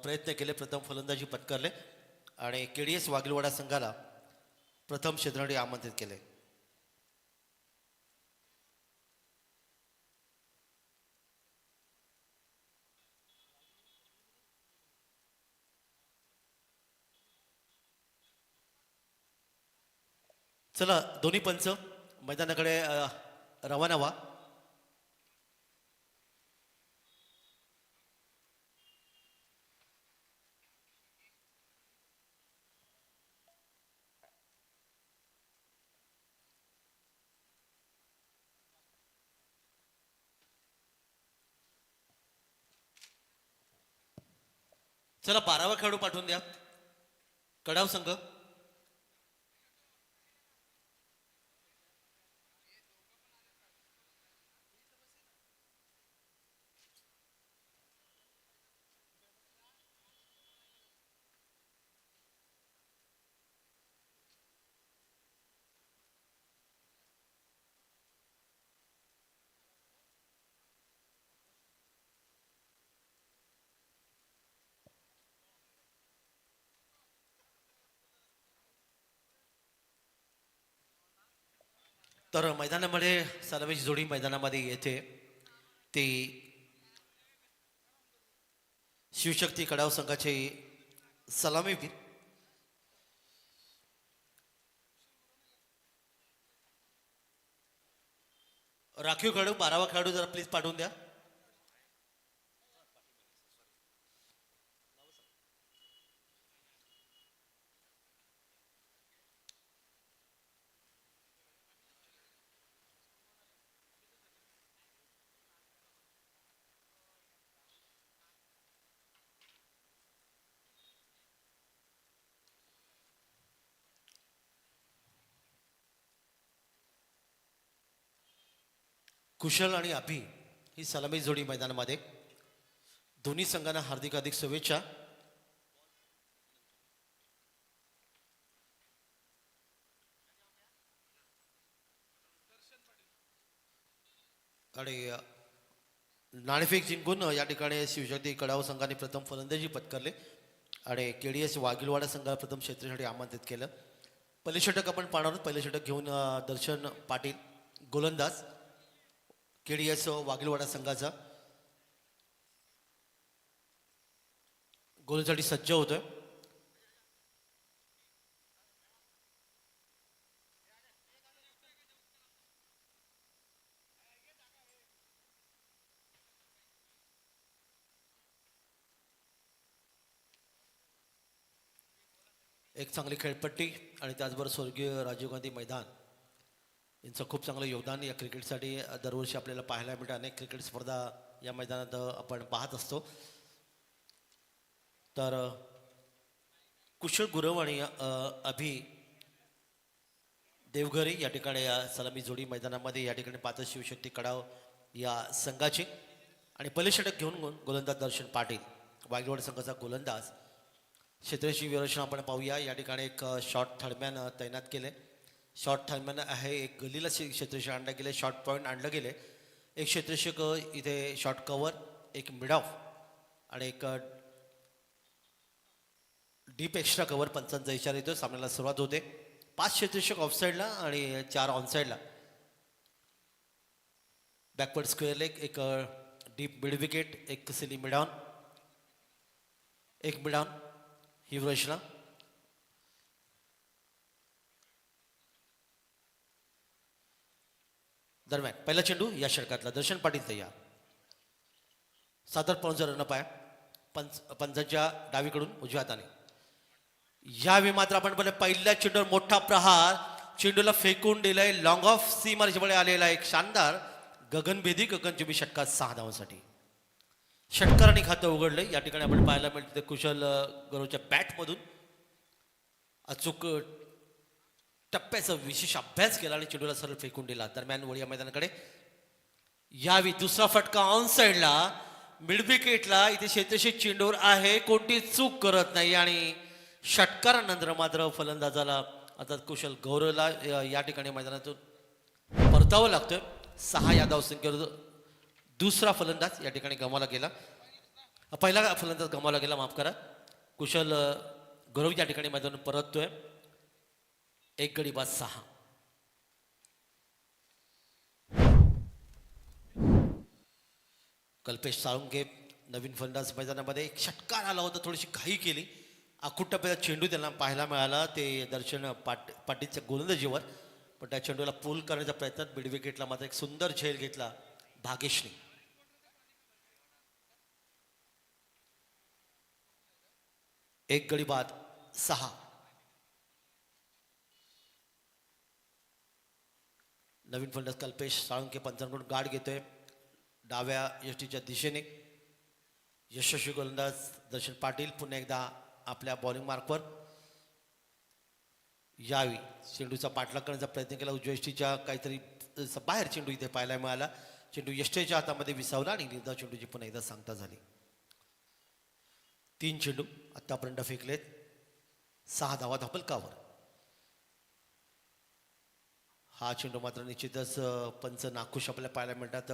प्रयत्न केले, प्रथम फलंदाजी पत्करले आणि केडीएस वाघिलवाडा संघाला प्रथम क्षेत्ररक्षणासाठी आमंत्रित केले. चला दोन्ही पंच मैदानाकडे रवाना व्हा. चला 12वा खेळाडू पाठवून द्या. कडाव संघ. तर मैदानामध्ये सलामीची जोडी मैदानामध्ये येते ती शिवशक्ती कडाव संघाचे सलामीवीर राखीव खेळाडू 12वा खेळाडू जरा प्लीज पाठवून द्या. कुशल आणि अभि ही सलामी जोडी मैदानामध्ये. दोन्ही संघांना हार्दिक हार्दिक शुभेच्छा. आणि नाणेफेक जिंकून या ठिकाणी शिवशक्ती कडाव संघाने प्रथम फलंदाजी पत्करले आणि केडीएस वाघिलवाडा संघाला प्रथम क्षेत्रासाठी आमंत्रित केलं. पहिले षटक आपण पाहणार आहोत. पहिले षटक घेऊन दर्शन पाटील गोलंदाज केडीएस वाघिलवाडा संघाचा गोलसाठी सज्ज होतोय. एक चांगली खेळपट्टी आणि त्याचबरोबर स्वर्गीय राजीव गांधी मैदान यांचं खूप चांगलं योगदान या क्रिकेटसाठी दरवर्षी आपल्याला पाहायला मिळतं. अनेक क्रिकेट स्पर्धा या मैदानात आपण पाहत असतो. तर कुशल गुरव आणि अभि देवघरी या ठिकाणी या सलामी जोडी मैदानामध्ये या ठिकाणी पाहत शिवशक्ती कडाव या संघाची. आणि पहिले षटक घेऊन गोलंदाज दर्शन पाटील वाघिलवाडा संघाचा गोलंदाज. क्षेत्ररक्षण विरक्षण आपण पाहूया. या ठिकाणी एक शॉर्ट थर्डमॅन तैनात केले. शॉर्ट थर्डमॅन आहे. एक गलीला क्षेत्ररक्षण आणलं गेले. शॉर्ट पॉईंट आणलं गेले. एक क्षेत्ररक्षक इथे शॉर्ट कव्हर, एक मिड ऑफ आणि एक डीप एक्स्ट्रा कव्हर पंचांचा इशारा येतो. सामन्याला सुरुवात होते. 5 क्षेत्ररक्षक ऑफसाईडला आणि 4 ऑनसाईडला. बॅकवर्ड स्क्वेअर लेग, एक डीप मिड विकेट, एक सिली मिडॉन, एक मिडॉन ही रचना. दरम्यान पहिला चेंडू या षटकातला. दर्शन पाटील तयार. सादर पाऊंचा रन पाया पंचांच्या डावीकडून उजव्या हाताने. यावेळी मात्र आपण पहिल्या चेंडूवर मोठा प्रहार चेंडूला फेकून दिलाय. लॉंग ऑफ सीमारेषेकडे आलेला एक शानदार गगनभेदी गगनचुंबी षटकार 6 धावांसाठी. षटकारांनी खातं उघडलंय. या ठिकाणी आपण पाहायला मिळते कुशल गौरवच्या बॅटमधून अचूक टप्प्याचा विशेष अभ्यास केला आणि चेंडूला सरळ फेकून दिला. दरम्यान वळीया मैदानाकडे यावी दुसरा फटका ऑन साइडला मिड विकेटला. इथे क्षेत्ररक्षक चेंडूवर आहे, कोणती चूक करत नाही आणि षटकारानंतर मात्र फलंदाजाला आता कुशल गौरवला या ठिकाणी मैदानातून परतावं लागतोय. 6 या धावसंख्येवर दुसरा फलंदाज या ठिकाणी गमावला गेला. पहिला फलंदाज गमावला गेला, माफ करा. कुशल गौरव या ठिकाणी मैदानात परततोय. एक गडी बाद 6. कल्पेश साळुंके नवीन फलंदाज मैदानामध्ये. एक षटकार आला होता, थोडीशी घाई केली. आखूट टप्प्याचा चेंडू त्यांना पाहायला मिळाला, ते दर्शन पाटीलच्या गोलंदाजीवर. पण त्या चेंडूला पूल करण्याच्या प्रयत्नात मिड विकेटला मात्र एक सुंदर झेल घेतला भागेशने. एक गडी बाद 6. नवीन फलंदाज कल्पेश साळुंके पंचांकडून गाठ घेतोय डाव्या यष्टीच्या दिशेने. यशस्वी गोलंदाज दर्शन पाटील पुन्हा एकदा आपल्या बॉलिंग मार्कवर यावी. चेंडूचा पाठलाग करण्याचा प्रयत्न केला उजव्या यष्टीच्या, काहीतरी बाहेर चेंडू इथे पाहायला मिळाला. चेंडू यष्टीच्या हातामध्ये विसावला आणि निर्धाव चेंडूची पुन्हा एकदा सांगता झाली. 3 चेंडू आतापर्यंत फेकलेत, 6 धावा धापलकावर. हा चेंडू मात्र निश्चितच पंच नाखुश आपल्याला पाहायला मिळतात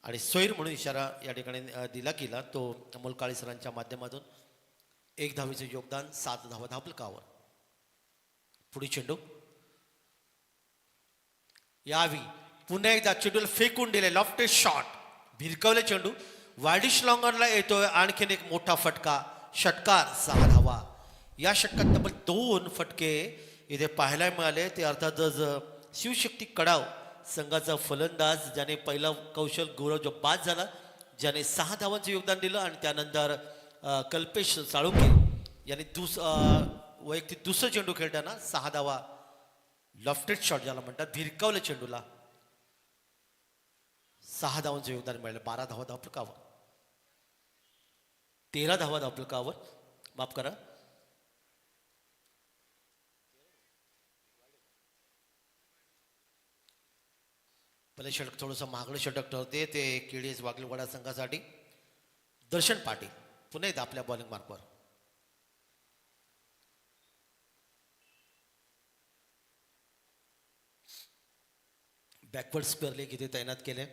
आणि सोयर म्हणून इशारा या ठिकाणी दिला गेला तो अमोल काळे सरांच्या माध्यमातून. 1 धावेचे योगदान, 7 धावा धापलकावर. पुढे चेंडू यावी. पुन्हा एकदा चेंडूला फेकून दिले, लॉफ्टेड शॉट, भिरकवले चेंडू. वायडिश लॉंगरला येतोय आणखीन एक मोठा फटका, षटकार, 6 धावा. या षटकात तब्बल 2 फटके इथे पाहायला मिळाले. ते अर्थातच शिवशक्ती कडाव संघाचा फलंदाज ज्याने पहिला कौशल गौरव जो बाद झाला, ज्याने 6 धावांचे योगदान दिलं. आणि त्यानंतर कल्पेश साळुंके यांनी वैयक्तिक दुसरं चेंडू खेळताना 6 धावा, लॉफ्टेड शॉट ज्याला म्हणतात, भिरकावलं चेंडूला. 6 धावांचं योगदान मिळालं. 12 धावा धापलकावर, 13 धावा धापलकावर, माफ करा. पहिले षटक थोडंसं मागणं षटक ठरते ते केडीएस वागलेवाडा संघासाठी. दर्शन पाटील पुन्हा एकदा आपल्या बॉलिंग मार्कवर. बॅकवर्ड स्क्वेअर लेग इथे तैनात केले.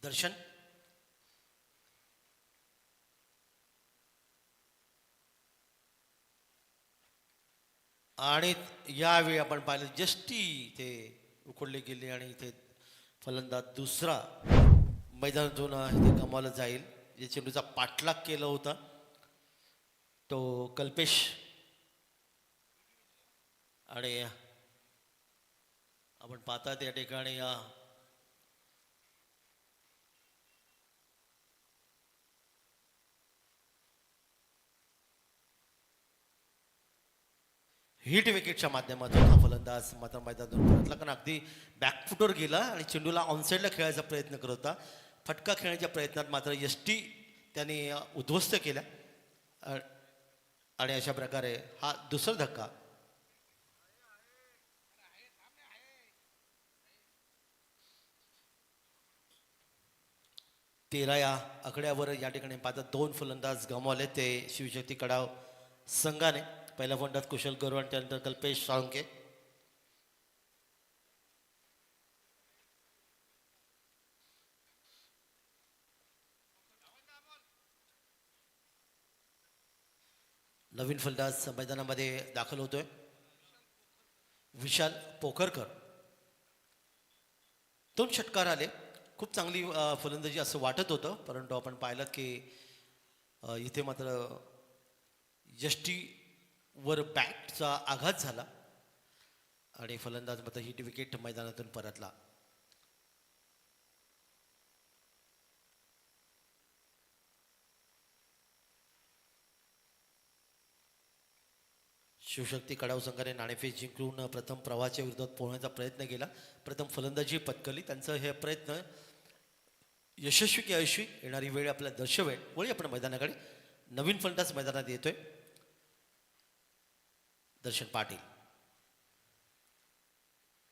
दर्शन आणि यावेळी आपण पाहिलं जस्टी इथे उकडले गेले आणि इथे फलंदाज दुसरा मैदानातून इथे गमावला जाईल. जे चेंडूचा पाठलाग केला होता तो कल्पेश आणि आपण पाहतात या ठिकाणी हिट विकेटच्या माध्यमातून हा फलंदाज मात्र मैदानातून परतला, कारण अगदी बॅकफुटवर गेला आणि चेंडूला ऑनसाईडला खेळायचा प्रयत्न करत होता. फटका खेळण्याच्या प्रयत्नात मात्र यष्टी त्याने उद्ध्वस्त केल्या आणि अशा प्रकारे हा दुसरा धक्का. तेरा या आकड्यावर या ठिकाणी पाहता 2 फलंदाज गमावले ते शिवशक्ती कडाव संघाने. पहिल्या फलंदाज कुशल गौरव आणि त्यानंतर कल्पेश साळुंके. नवीन फलंदाज मैदानामध्ये दाखल होतोय विशाल पोखरकर. 2 षटकार आले, खूप चांगली फलंदाजी असं वाटत होतं, परंतु आपण पाहिलं की इथे मात्र यष्टीवर बॅटचा आघात झाला आणि फलंदाज मात्र हिट विकेट मैदानातून परतला. शिवशक्ती कडाव संघाने नाणेफेक जिंकून प्रथम प्रवाहाच्या विरोधात पोहण्याचा प्रयत्न केला, प्रथम फलंदाजी पत्करली. त्यांचं हे प्रयत्न यशस्वी की अयशस्वी येणारी वेळ आपल्याला दर्शवेल. वळी आपण मैदानाकडे. नवीन फलंदाज मैदानात येतोय दर्शन पाटील.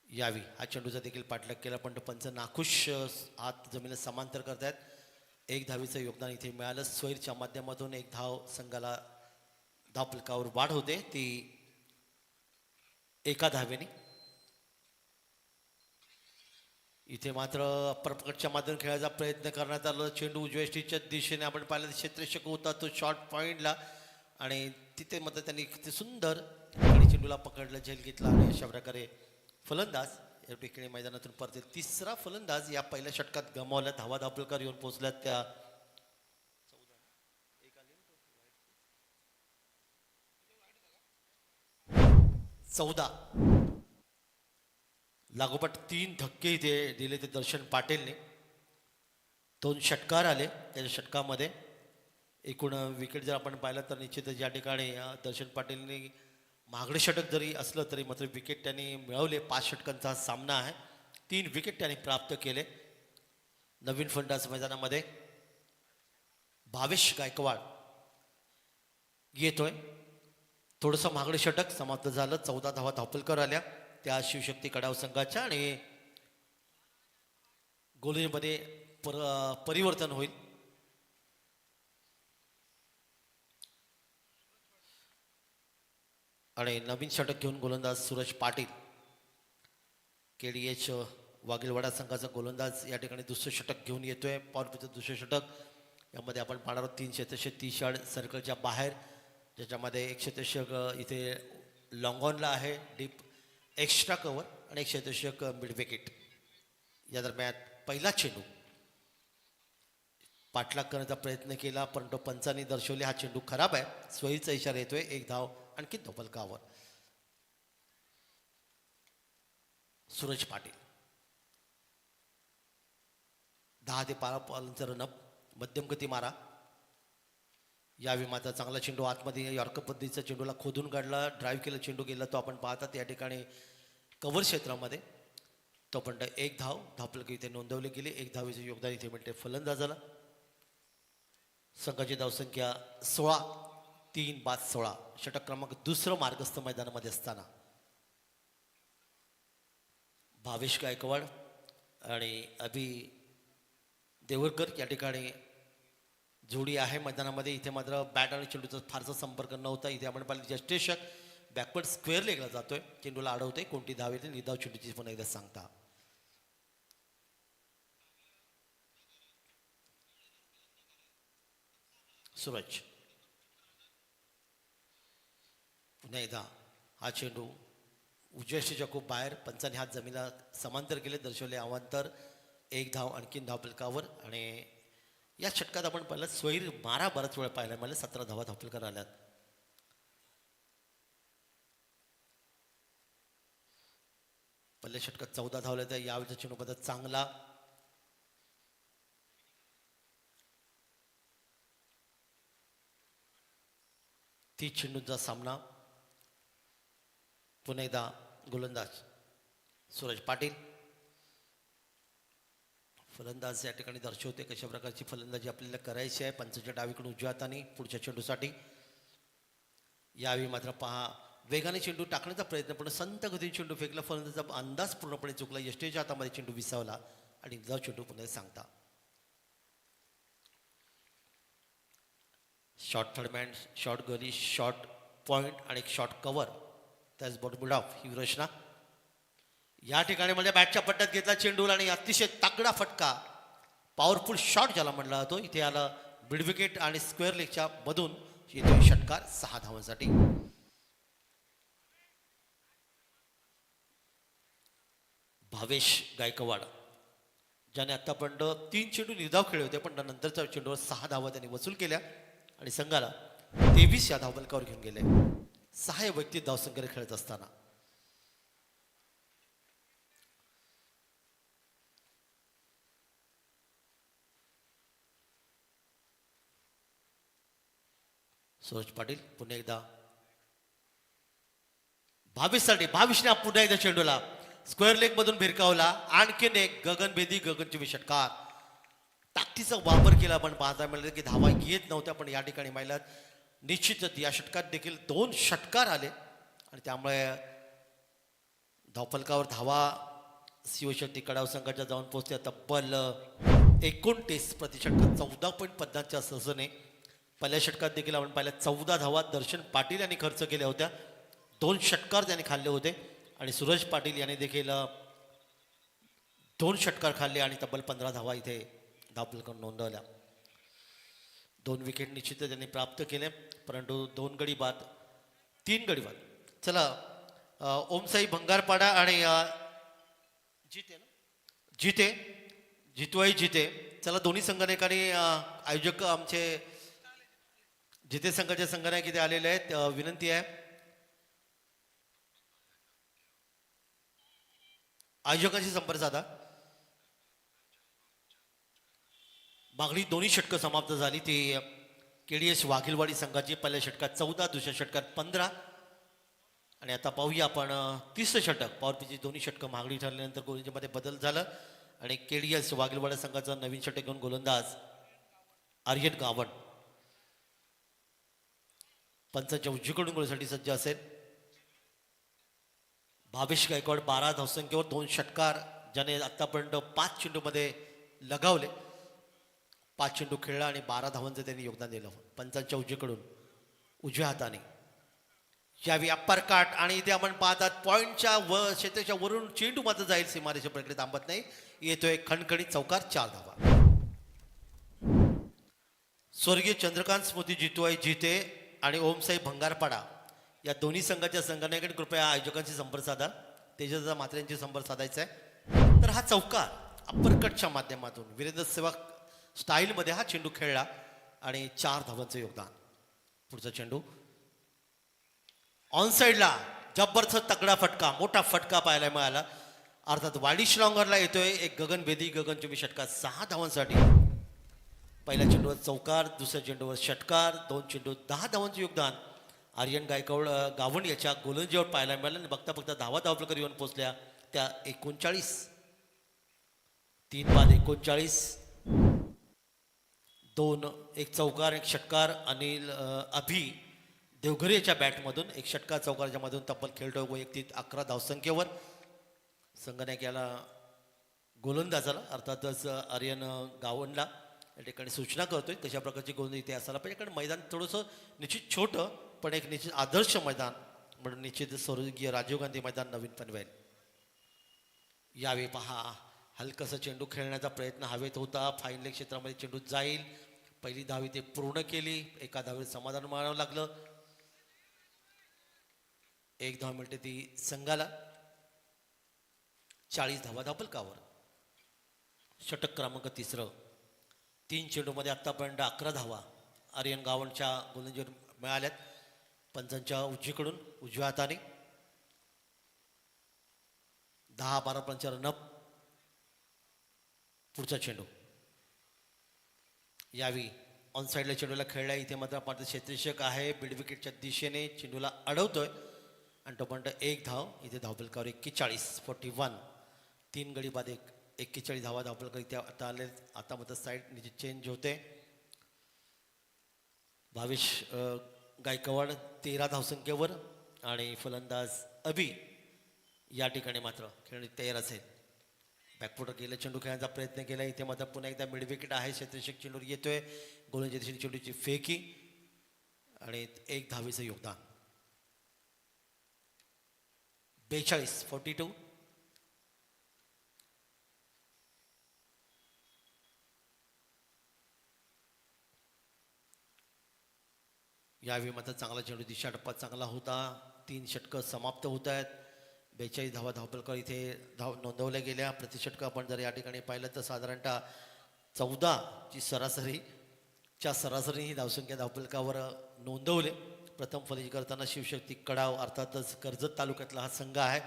यावी हा चेंडूचा देखील पाठलाग केला, पण तो पंच नाखुश हात जमिनीला समांतर करतायत. एक धावीचं योगदान इथे मिळालं. स्वैरच्या माध्यमातून एक धाव संघाला धावफलकावर वाढ होते ती एका धावेने. इथे मात्र अप्परकटच्या माध्यमातून खेळायचा प्रयत्न करण्यात आला. चेंडू उजव्या यष्टीच्या दिशेने आपण पाहिलं क्षेत्ररक्षक होता तो शॉर्ट पॉईंटला आणि तिथे मात्र त्यांनी ते सुंदर आणि चेंडूला पकडलं, झेल घेतला आणि अशा प्रकारे फलंदाज या ठिकाणी मैदानातून परत तिसरा फलंदाज या पहिल्या षटकात गमावला. धावा धावफलकावर येऊन पोहोचल्यात त्या 14. लागोपाठ 3 धक्के इथे दिले ते दर्शन पाटीलने. 2 षटकार आले. त्याच्या षटकामध्ये एकूण विकेट जर आपण पाहिलं तर निश्चितच या ठिकाणी दर्शन पाटीलने महागडे षटक जरी असलं तरी मात्र विकेट त्यांनी मिळवले. 5 षटकांचा सामना आहे. 3 विकेट त्यांनी प्राप्त केले. नवीन फलंदाज मैदानामध्ये भावेश गायकवाड येतोय. थोडंसं महागडे षटक समाप्त झालं. 14 धावा धावफलकावर आल्या त्या शिवशक्ती कडाव संघाच्या आणि गोलंदाजीमध्ये परिवर्तन होईल. आणि नवीन षटक घेऊन गोलंदाज सूरज पाटील KDH वाघेलवाडा संघाचा गोलंदाज या ठिकाणी दुसरं षटक घेऊन येतोय. पॉवरप्लेचं दुसरं षटक यामध्ये आपण पाहणार आहोत 3 क्षेत्ररक्षक 30 यार्ड सर्कलच्या बाहेर, ज्याच्यामध्ये एक क्षेत्ररक्षक इथे लॉंग ऑनला आहे डीप एक्स्ट्रा कव्हर आणि एक क्षेत्ररक्षक मिड विकेट. या दरम्यान पहिला चेंडू पाठलाग करण्याचा प्रयत्न केला परंतु पंचांनी दर्शवले हा चेंडू खराब आहे. स्वैरचा इशारा येतोय. एक धाव आणखी धावफलकावर. सूरज पाटील 10 ते 12 बॉलचा रनअप, मध्यम गती मारा. यावेळी मात्र चांगला चेंडू आतमध्ये यॉर्कर पद्धतीचा चेंडूला खोदून काढला, ड्राईव्ह केला, चेंडू गेला तो आपण पाहतात या ठिकाणी कव्हर क्षेत्रामध्ये. तो पण एक धाव धावफलक इथे नोंदवली गेली. एक धावेचे योगदान इथे मिळते फलंदाजाला. संघाची धावसंख्या 16. 3 बाद 16. षटक क्रमांक दुसरं मार्गस्थ मैदानामध्ये असताना भावेश गायकवाड आणि अभि देवरकर या ठिकाणी जोडी आहे मैदानामध्ये. इथे मात्र बॅट आणि चेंडूचा फारसा संपर्क नव्हता. इथे आपण पाहिलं जस्टेशक बॅकवर्ड स्क्वेअर लेगला जातोय, चेंडूला अडवतोय. कोणती धाव येते निर्धाव चेंडूची पण एकदा सांगता. सूरज पुन्हा एकदा हा चेंडू उजव्या खूप बाहेर. पंचांनी हात जमिनीला समांतर केले, दर्शवले अवांतर. एक धाव आणखीन धावफलकावर. आणि या षटकात आपण पाहिलं स्वैर मारा बराच वेळ पाहिला. मला 17 धावा धावफलकावर आल्यात. पहिल्या षटकात 14 धावल्या तर यावेळेचा चेंडू पद्धत चांगला. ती चेंडूंचा सामना. पुन्हा एकदा गोलंदाज सूरज पाटील. फलंदाज या ठिकाणी दर्शवते कशा प्रकारची फलंदाजी आपल्याला करायची आहे. पंचाच्या डावीकडून उजव्या हाताने पुढच्या चेंडूसाठी. यावेळी मात्र पहा वेगाने चेंडू टाकण्याचा प्रयत्न पण संत गतीने चेंडू फेकला. फलंदाजाचा अंदाज पूर्णपणे चुकला. यष्टीच्या हातामध्ये चेंडू विसावला आणि जाऊ चेंडू पुन्हा सांगता. शॉर्ट थर्डमॅन, शॉर्ट गली, शॉर्ट पॉईंट आणि एक शॉर्ट कव्हर, त्याचबरोबर मिड ऑफ ही रचना. या ठिकाणी म्हणजे बॅटच्या पट्ट्यात घेतला चेंडूला आणि अतिशय तगडा फटका, पॉवरफुल शॉट ज्याला म्हणला जातो. इथे आला मिड विकेट आणि स्क्वेअर लेगच्या मधून येतो षटकार 6 धावांसाठी. भावेश गायकवाड ज्याने आतापर्यंत 3 चेंडू निर्धाव खेळले होते पण नंतरच्या चेंडूवर 6 धावा त्यांनी वसूल केल्या आणि संघाला 23 या धावफलकावर घेऊन गेले. 6 व्यक्ती धावसंख्येने खेळत असताना सूरज पाटील पुन्हा एकदा भावेशसाठी. भावेशने पुन्हा एकदा चेंडूला स्क्वेअर लेग मधून भिरकावला. आणखीन एक गगनभेदी गगनचुंबी षटकार. ताकदीचा वापर केला पण पाहता मिळालं की धावा येत नव्हत्या. पण या ठिकाणी महिलात निश्चितच या षटकात देखील 2 षटकार आले आणि त्यामुळे धावफलकावर धावा शिवशक्ती कडाव संघाच्या जाऊन पोहोचल्या तब्बल 29 प्रतिषटकात 14.50च्या सहसने. पहिल्या षटकात देखील आपण पाहिल्या 14 धावा दर्शन पाटील यांनी खर्च केल्या होत्या. 2 षटकार त्यांनी खाल्ले होते आणि सूरज पाटील यांनी देखील 2 षटकार खाल्ले आणि तब्बल 15 धावा इथे धावफलकावर नोंदवल्या. 2 विकेट निश्चित त्यांनी प्राप्त केले, परंतु 2 गडी बाद 3 गडी बाद. चला ओमसाई भंगारपाडा आणि जिते चला दोन्ही संघनायकांनी आयोजक आमचे जिते संघाचे संघनायक इथे आलेले आहेत. विनंती आहे आयोजकांशी संपर्क साधा. मागणी दोन्ही षटकं समाप्त झाली. ती केडीएस वाघिलवाडी संघाची पहिल्या षटकात 14, दुसऱ्या षटकात 15. आणि आता पाहूया आपण 30 षटक. पॉवरपीची दोन्ही षटकं महागडी ठरल्यानंतर गोलंदाजीमध्ये बदल झाला आणि केडीएस वाघिलवाडा संघाचा नवीन षटक घेऊन गोलंदाज आर्यन गावण पंचांच्या उजवीकडून गोलसाठी सज्ज असेल. भावेश गायकवाड 12 धावसंख्येवर 2 षटकार, ज्याने आतापर्यंत 5 चेंडूमध्ये लगावले. 5 चेंडू खेळला आणि 12 धावांचं त्यांनी योगदान दिलं पंचांच्या उजवीकडून उजव्या हाताने. यावेळी अप्पर काट आणि इथे आपण पाहतात पॉईंटच्या क्षेत्राच्या वरून चेंडू मात्र जाईल सीमारेषा प्रक्रिया थांबत नाही. येतोय खणखणीत चौकार 4 धावा. स्वर्गीय चंद्रकांत स्मृती जितुआई जिते आणि ओमसाई भंगारपाडा या दोन्ही संघाच्या संघटनेकडे कृपया आयोजकांशी संपर्क साधा. तेजस्दा मात्रेंशी संपर्क साधायचा आहे. तर हा चौकार अप्परकटच्या माध्यमातून वीरेंद्र सेवाग स्टाईलमध्ये हा चेंडू खेळला आणि 4 धावांचं योगदान. पुढचा चेंडू ऑन साईडला जबरदस्त तगडा फटका, मोठा फटका पाहायला मिळाला. अर्थात वाडी श्रॉंगरला येतोय एक गगन बेदी. गगन चुंबी षटकार 6 धावांसाठी. पहिल्या चेंडूवर चौकार, दुसऱ्या चेंडूवर षटकार, 2 चेंडू 10 धावांचं योगदान आर्यन गायकवाड गावण याच्या गोलंदाजीवर पाहायला मिळालं. बघता बघता धावा धावफलकावर येऊन पोहोचल्या त्या 39. 3 बाद 39. 2 एक चौकार, एक षटकार. अनिल अभि देवघरे याच्या बॅटमधून एक षटकार चौकाराच्या मधून तब्बल खेळतोय वैयक्तिक 11 धावसंख्येवर. संघनायक याला गोलंदाजाला अर्थातच आर्यन गावणला या ठिकाणी सूचना करतोय कशा प्रकारची गोलंदाजी इथे असायला पाहिजे. कारण मैदान थोडंसं निश्चित छोटं पण एक निश्चित आदर्श मैदान म्हणून निश्चित स्वर्गीय राजीव गांधी मैदान नवीन पनवेल. यावेळी पहा हलकसा चेंडू खेळण्याचा प्रयत्न हवेत होता. फाईन लेग क्षेत्रामध्ये चेंडू जाईल. पहिली धावी ते पूर्ण केली. एका धावीत समाधान मानावं लागलं. 1 धाव मिळते ती संघाला. 40 धावा धावफलकावर. षटक क्रमांक 3. 3 चेंडूमध्ये आतापर्यंत 11 धावा आर्यन गावणच्या गोलंदाजीवर मिळाल्यात पंचांच्या उजवीकडून उजव्या हाताने. 10-12 रनचा रनअप. पुढचा चेंडू यावेळी ऑन साईडला चेंडूला खेळला. इथे मात्र आपण क्षेत्ररक्षक आहे बीड विकेटच्या दिशेने चेंडूला अडवतोय आणि तोपर्यंत 1 धाव इथे धावफलकावर 41. 3 गडी बाद 41 धावा धावफलकावर इथे आता आले. आता मात्र साईड निश्चित चेंज होते. भावेश गायकवाड 13 धावसंख्येवर आणि फलंदाज अभि या ठिकाणी मात्र खेळण्यात तयार असेल. बॅकफुटर गेला चेंडू खेळण्याचा प्रयत्न केला. इथे मात्र पुन्हा एकदा मिड विकेट आहे. क्षेत्ररक्षक चेंडूवर येतोय. गोलंदाजी दिशेने चेंडूची फेकी आणि 1 धावेचं योगदान. 42. यावेळी मात्र चांगला चेंडू दिशा टप्पा चांगला होता. 3 षटकं समाप्त होत आहेत. 42 धावा धावफलकावर इथे नोंदवल्या गेल्या. प्रतिषटकं आपण जर या ठिकाणी पाहिलं तर साधारणतः 14ची सरासरी ही धावसंख्या धावफलकावर नोंदवले. प्रथम फलंदाजी करताना शिवशक्ती कडाव अर्थातच कर्जत तालुक्यातला हा संघ आहे.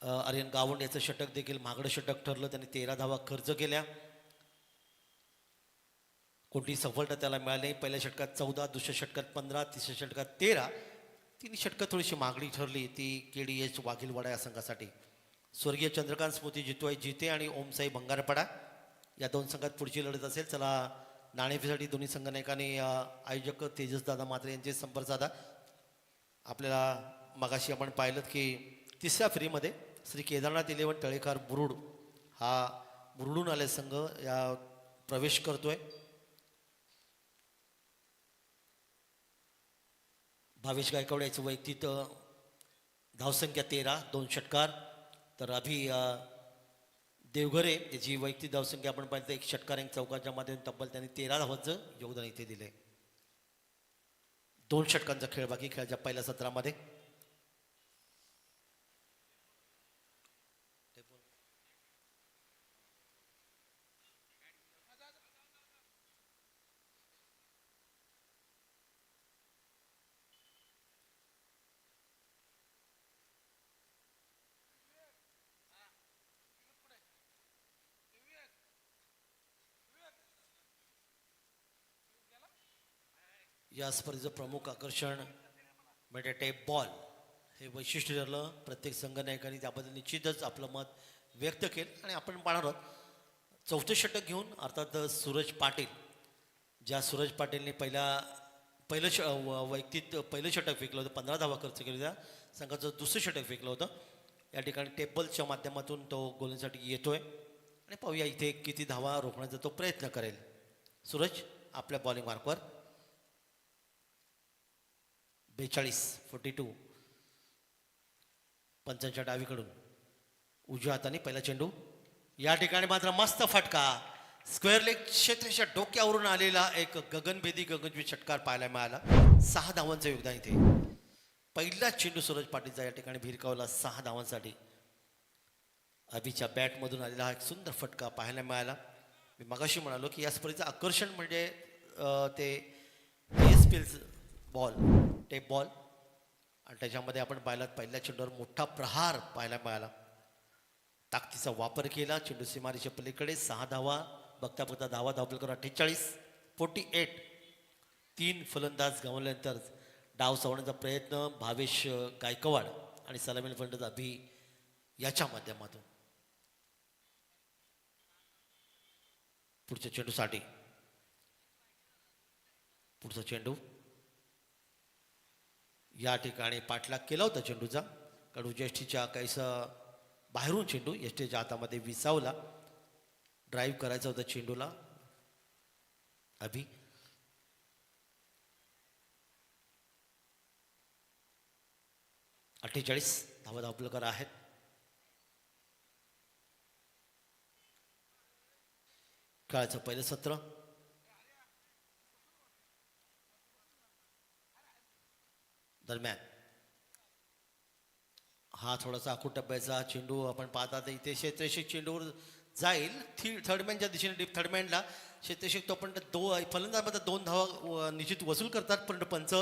आर्यन गावंड याचं षटक देखील महागडं षटक ठरलं. त्यांनी 13 धावा खर्च केल्या. कोणती सफलता त्याला मिळाली नाही. पहिल्या षटकात 14, दुसऱ्या षटकात 15, तिसऱ्या षटकात 13. 3 षटकं थोडीशी महागडी ठरली ती केडीएस वाघिलवाडा या संघासाठी. स्वर्गीय चंद्रकांत स्मृती जितुआई जिते आणि ओमसाई भंगारपाडा या 2 संघात पुढची लढत असेल. चला नाणेफेसाठी दोन्ही संघनायकांनी आयोजक तेजसदादा मात्रे यांचे संपर्क साधा. आपल्याला मगाशी आपण पाहिलं की तिसऱ्या फेरीमध्ये श्री केदारनाथ इलेवन तळेकर मुरुड हा मुरुडून आले संघ या प्रवेश करतोय. भावेश गायकवाड याचं वैयक्तिक धावसंख्या 13, 2 षटकार. तर देवघरे याची वैयक्तिक धावसंख्या आपण पाहिलं 1 षटकार 1 चौकाच्या माध्यमातून तब्बल त्यांनी 13 धावांचं योगदान इथे दिले. 2 षटकांचा खेळ बाकी खेळाच्या पहिल्या सत्रामध्ये. या स्पर्धेचं प्रमुख आकर्षण म्हणजे टेप बॉल हे वैशिष्ट्य ठरलं. प्रत्येक संघनायकांनी त्याबद्दल निश्चितच आपलं मत व्यक्त केलं आणि आपण पाहणार आहोत चौथं षटक घेऊन अर्थात सूरज पाटील. ज्या सूरज पाटीलने वैयक्तिक पहिलं षटक फेकलं होतं, 15 धावा खर्च केल्या होत्या, संघाचं दुसरं षटक फेकलं होतं. या ठिकाणी टेबलच्या माध्यमातून तो गोलसाठी येतोय आणि पाहूया इथे किती धावा रोखण्याचा तो प्रयत्न करेल. सूरज आपल्या बॉलिंग मार्कवर 42-42. पंचांच्या डावीकडून उजव्या हाताने पहिला चेंडू. या ठिकाणी मात्र मस्त फटका स्क्वेअर लेग क्षेत्राच्या डोक्यावरून आलेला एक गगनभेदी षटकार पाहायला मिळाला. 6 धावांचं योगदान इथे. पहिला चेंडू सूरज पाटीलचा या ठिकाणी भिरकावला 6 धावांसाठी. अभिच्या बॅटमधून आलेला हा एक सुंदर फटका पाहायला मिळाला. मी मगाशी म्हणालो की या स्पर्धेचं आकर्षण म्हणजे ते बॉल टेप बॉल आणि त्याच्यामध्ये आपण पाहिलात पहिल्या चेंडूवर मोठा प्रहार पाहायला मिळाला. ताकदीचा वापर केला. चेंडू सीमारेच्या पलीकडे 6 धावा. बघता बघता धावपलकर 48. 3 फलंदाज गमावल्यानंतर डाव सोडण्याचा प्रयत्न भावेश गायकवाड आणि सलामी फलंदाज अभि याच्या माध्यमातून. पुढच्या चेंडूसाठी पुढचा चेंडू या ठिकाणी पाठलाग केला होता चेंडूचा. कडू ज्येष्ठीच्या काहीसा बाहेरून चेंडू यष्टीच्या हातामध्ये विसावला. ड्राईव्ह करायचा होता चेंडूला. अभि 48 धावा धावपलकर आहेत. खेळाचं पहिलं सत्र. दरम्यान हा थोडासा आखूड टप्प्याचा चेंडू आपण पाहता तर इथे क्षेत्ररक्षक चेंडूवर जाईल थर्डमॅनच्या दिशेने डीप थर्डमॅनला क्षेत्ररक्षक तो पण फलंदाज 2 धावा निश्चित वसूल करतात. पण पंच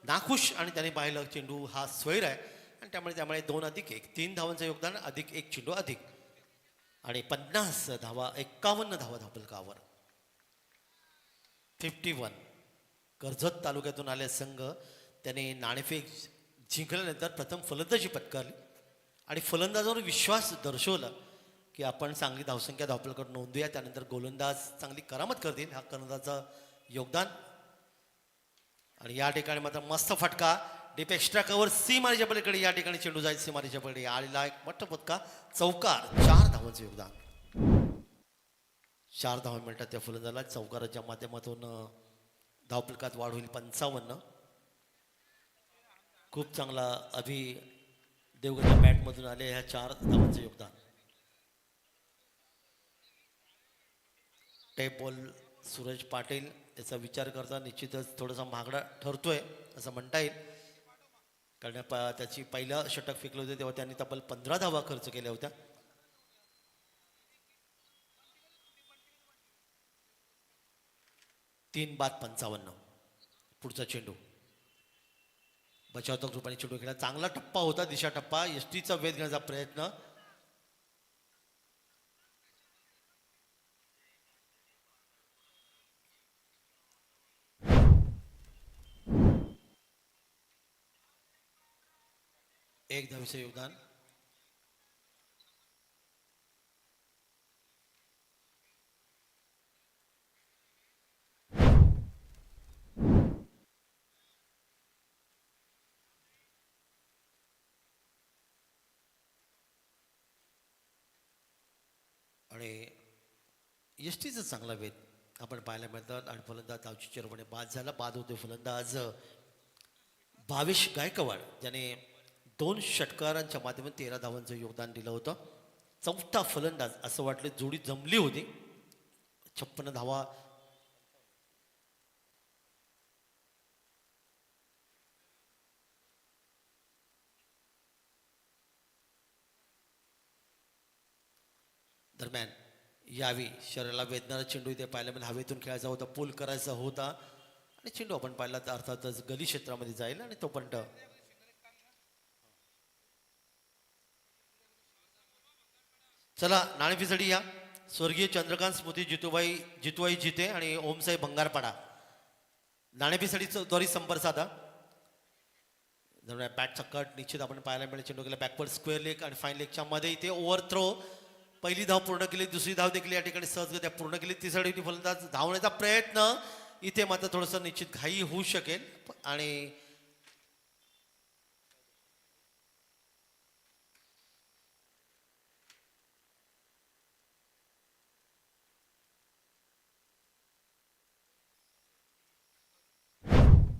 नाखुश आणि त्याने पाहिलं चेंडू हा स्वैर आहे आणि त्यामुळे 2+1 3 धावांचं योगदान अधिक 1 चेंडू अधिक आणि 50 धावा 51 धावा धावपलकावर. 51. कर्जत तालुक्यातून आले संघ त्याने नाणेफेक जिंकल्यानंतर प्रथम फलंदाजी पत्करली आणि फलंदाजावर विश्वास दर्शवला की आपण चांगली धावसंख्या धावपलकर नोंदूया. त्यानंतर गोलंदाज चांगली करामत करतील. हा कर्णधाराचं योगदान. आणि या ठिकाणी मात्र मस्त फटका डीप एक्स्ट्रा कव्हर सीमारेच्या पलीकडे या ठिकाणी चेंडू जाईल सीमारेच्या पलीकडे आलेला एक मोठा फटका चौकार. 4 धावांचं योगदान. 4 धावा मिळतात त्या फलंदाजाला. चौकाराच्या माध्यमातून धावपलकात वाढ होईल 55. खूप चांगला अभि देवगडच्या बॅटमधून आले ह्या 4 धावांचं योगदान. टेप बॉल सूरज पाटील याचा विचार करता निश्चितच थोडासा महागडा ठरतोय असं म्हणता येईल. कारण त्याची पहिलं षटक फेकलं होते तेव्हा त्यांनी तब्बल 15 धावा खर्च केल्या होत्या. तीन बाद 55. पुढचा चेंडू बचावतो रूपाने चेंडू खेळला. चांगला टप्पा होता दिशा टप्पा. एसटीचा वेध घेण्याचा प्रयत्न. एक धावेचं योगदान. आणि यष्टीचा चांगला वेध आपण पाहायला मिळतात आणि फलंदाज धावची चिरपणे बाद झाला. बाद होते फलंदाज भावेश गायकवाड ज्याने 2 षटकारांच्या माध्यमातून 13 धावांचं योगदान दिलं होतं. चौथा फलंदाज असं वाटलं जोडी जमली होती. 56 धावा दरम्यान यावी शरीराला वेदनारा चेंडू इथे पाहायला मिळेल. हवेतून खेळायचा होता, पूल करायचा होता आणि चेंडू आपण पाहिला तर अर्थातच गली क्षेत्रामध्ये जाईल आणि तो पण चला नाणेफिसडी या स्वर्गीय चंद्रकांत स्मृती जितुबाई जिते आणि ओमसाई भंगारपाडा नाणेफिसडीचा द्वारी संपर्क साधा. बॅटचा कट निश्चित आपण पाहायला मिळेल. चेंडू गेला बॅकवर्ड स्क्वेअर लेग आणि फाईन लेगच्या मध्ये इथे ओव्हर थ्रो. पहिली धाव पूर्ण केली, दुसरी धाव देखील या ठिकाणी सहजगत्या पूर्ण केली. तिसरी फलंदाज धावण्याचा प्रयत्न इथे मात्र थोडंसं निश्चित घाई होऊ शकेल आणि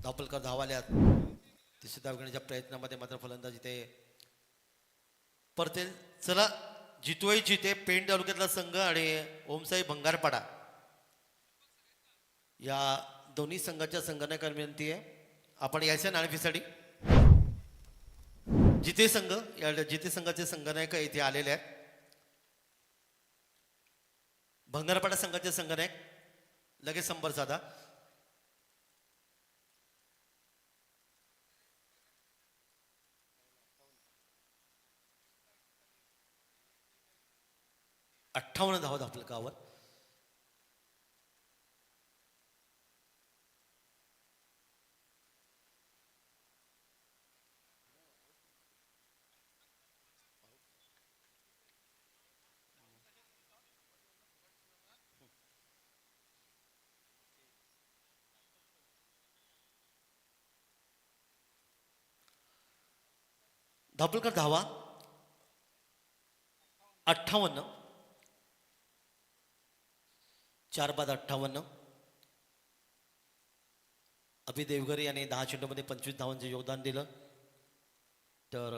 धावपलकर धावाल्यात. तिसरी धाव घेण्याच्या प्रयत्नामध्ये मात्र फलंदाज इथे परतेल. चला जितुबाई जिते पेण तालुक्यातला संघ आणि ओमसाई भंगारपाडा या दोन्ही संघाच्या संघांना विनंती आहे आपण यायचं नाणेफिसाठी. जिते संघ या जिते संघाचे संघनायक इथे आलेले आहेत. भंगारपाडा संघाचे संघनायक लगेच संपर्क साधा. अठ्ठावन्न धावा धावपलकावर. धावपलकर धावा 58. 4 बाद 58. अभि देवघर याने 10 चेंडूमध्ये 25 धावांचे योगदान दिलं. तर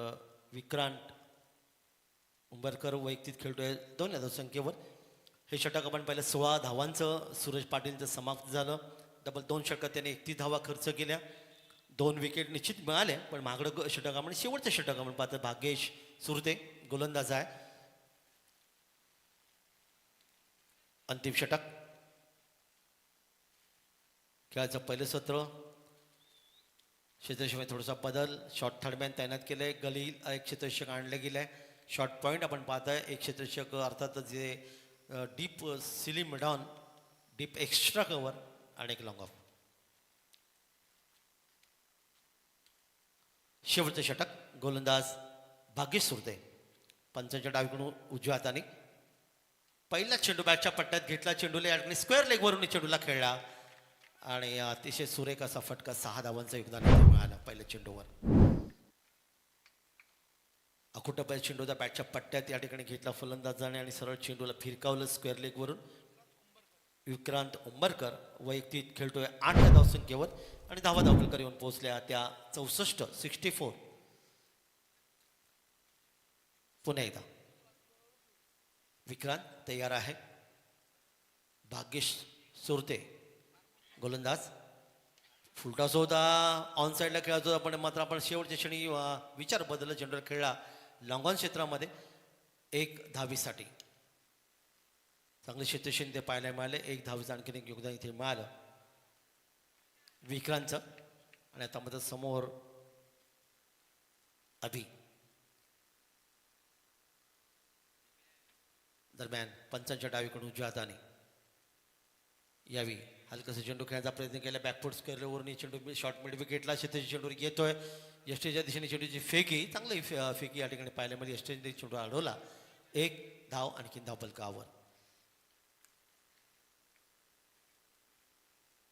विक्रांत उंबरकर वैयक्तिक खेळतोय 2 धावसंख्येवर. हे षटक आपण पाहिलं 16 धावांचं सूरज पाटीलचं समाप्त झालं. डबल 2 षटकात त्याने 31 धावा खर्च केल्या. 2 विकेट निश्चित मिळाले पण महागडं षटकामध्ये शेवटचं षटक आपण पाहतो भाग्येश सुरते गोलंदाज आहे. अंतिम षटक खेळाचं पहिलं सत्र. क्षेत्ररक्षक थोडासा बदल. शॉर्ट थर्डमॅन तैनात केलंय. गली एक क्षेत्ररक्षक आणलं गेलंय. शॉर्ट पॉईंट आपण पाहताय. एक क्षेत्ररक्षक अर्थातच जे डीप सिलिम डाऊन डीप एक्स्ट्रा कव्हर आणि एक लॉंग ऑफ. शेवटचं षटक गोलंदाज भाग्येश सुरते पंचांच्या डावीकडून उजव्या हाताने पहिला चेंडू बॅटच्या पट्ट्यात घेतला. चेंडूला या ठिकाणी स्क्वेअर लेगवरून चेंडूला खेळला आणि अतिशय सुरेख असा फटका 6 धावांचं योगदान मिळालं पहिल्या चेंडूवर. अकुट चेंडूचा बॅटच्या पट्ट्यात या ठिकाणी घेतला फलंदाजाने आणि सरळ चेंडूला फिरकावलं स्क्वेअर लेगवरून. विक्रांत उंबरकर वैयक्तिक खेळतोय 8 धावसंख्येवर आणि धावा धावपलकर येऊन पोहोचल्या त्या 64. पुन्हा एकदा विक्रांत तयार आहे. भाग्येश सुरते गोलंदाज. फुलटॉस होता ऑन साईडला खेळायचो आपण मात्र आपण शेवटच्या क्षणी विचार बदलला. चेंडूला खेळला लॉंग ऑन क्षेत्रामध्ये 1 धावीसाठी. चांगले क्षेत्रक्षण ते पाहायला मिळाले. 1 धावीचं आणखीन एक योगदान इथे मिळालं विक्रांतचं. आणि आता मात्र समोर अभि. दरम्यान पंचांच्या डावीकडून उजव्या हाताने यावी हलकसा चेंडू खेळण्याचा प्रयत्न केला. बॅकफूट स्क्वेअरवरून चेंडू शॉर्ट मिड विकेटला क्षेत्राच्या चेंडूवर येतोय. यष्टीच्या दिशेने चेंडूची फेकी चांगली फेकी या ठिकाणी पाहायला मिळाली. यष्टीने चेंडू अडवला. 1 धाव आणखीन धावपलकावर.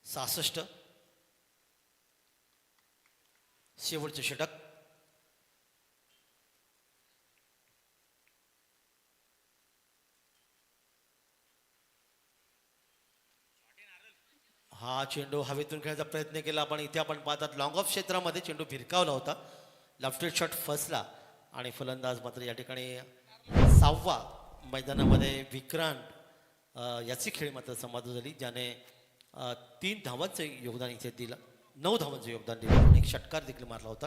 66. शेवटचे षटक हा चेंडू हवेतून खेळायचा प्रयत्न केला, पण इथे आपण पाहतात लॉंग ऑफ क्षेत्रामध्ये चेंडू भिरकावला होता. लेफ्ट शॉट फसला आणि फलंदाज मात्र या ठिकाणी 6वा मैदानामध्ये विक्रांत याची खेळी मात्र समाप्त झाली, ज्याने 3 धावांचं योगदान इथे दिलं. 9 धावांचं योगदान दिलं आणि एक षटकार देखील मारला होता.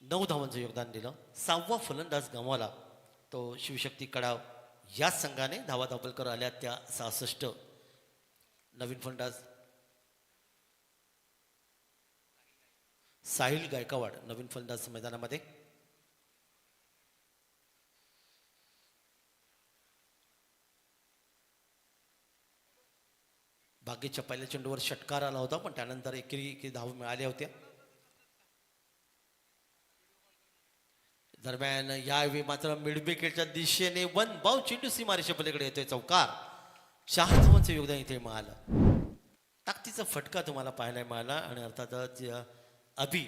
9 धावांचं योगदान दिलं. 6वा फलंदाज गमावला तो शिवशक्ती कडाव. याच संघाने धावा धापलकर आल्या त्या 66. नवीन फलंदाज साहिल गायकवाड नवीन फलंदाज मैदानामध्ये. भाग्यच्या पहिल्या चेंडूवर षटकार आला होता, पण त्यानंतर एकेरी धावा मिळाल्या होत्या. दरम्यान यावेळी मात्र मिड विकेटच्या दिशेने वन बाउंड चेंडू सीमारेषे पलीकडे येतोय. चौकार. 4 धावांचं योगदान इथे मिळालं. ताकदीचा फटका तुम्हाला पाहायला मिळाला आणि अर्थातच अभि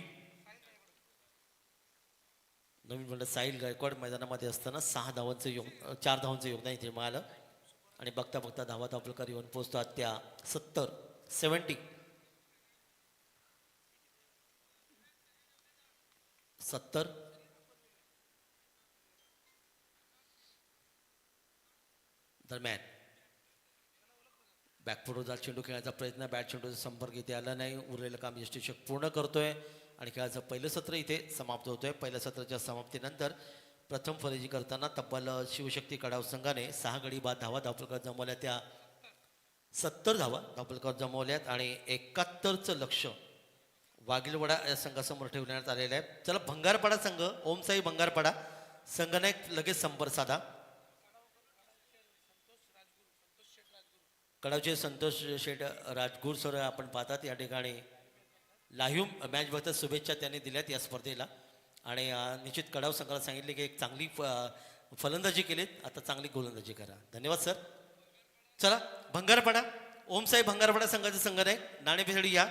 नवीन म्हणलं साहिल गायकवाड मैदानामध्ये असताना 4 धावांचं योगदान इथे मिळालं आणि बघता बघता धावा धापलकर येऊन पोहोचतात त्या 70. दरम्यान बॅकफुटवर चेंडू खेळायचा प्रयत्न, बॅट चेंडूचा संपर्क इथे आला नाही. उरलेलं काम यष्टीक्षक पूर्ण करतोय आणि खेळाचं पहिलं सत्र इथे समाप्त होतोय. पहिल्या सत्राच्या समाप्तीनंतर प्रथम फलंदाजी करताना तब्बल शिवशक्ती कडाव संघाने 6 गडी बाद धावा धापलकर जमवल्या. त्या 70 धावा धापलकर जमवल्यात आणि 71चं लक्ष वाघिलवाडा या संघासमोर ठेवण्यात आलेलं आहे. चला, भंगारपाडा संघ, ओमसाई भंगारपाडा संघाने लगेच संपर्क साधा. कडावचे संतोष शेठ राजगुर सर आपण पाहतात या ठिकाणी लाईव्ह मॅच बघतात. शुभेच्छा त्यांनी दिल्यात या स्पर्धेला आणि निश्चित कडाव संघाला सांगितले की एक चांगली फलंदाजी केलीत, आता चांगली गोलंदाजी करा. धन्यवाद सर. चला, भंगारपाडा ओमसाई भंगारपाडा संघाचा संघ आहे. नाणेफेक या,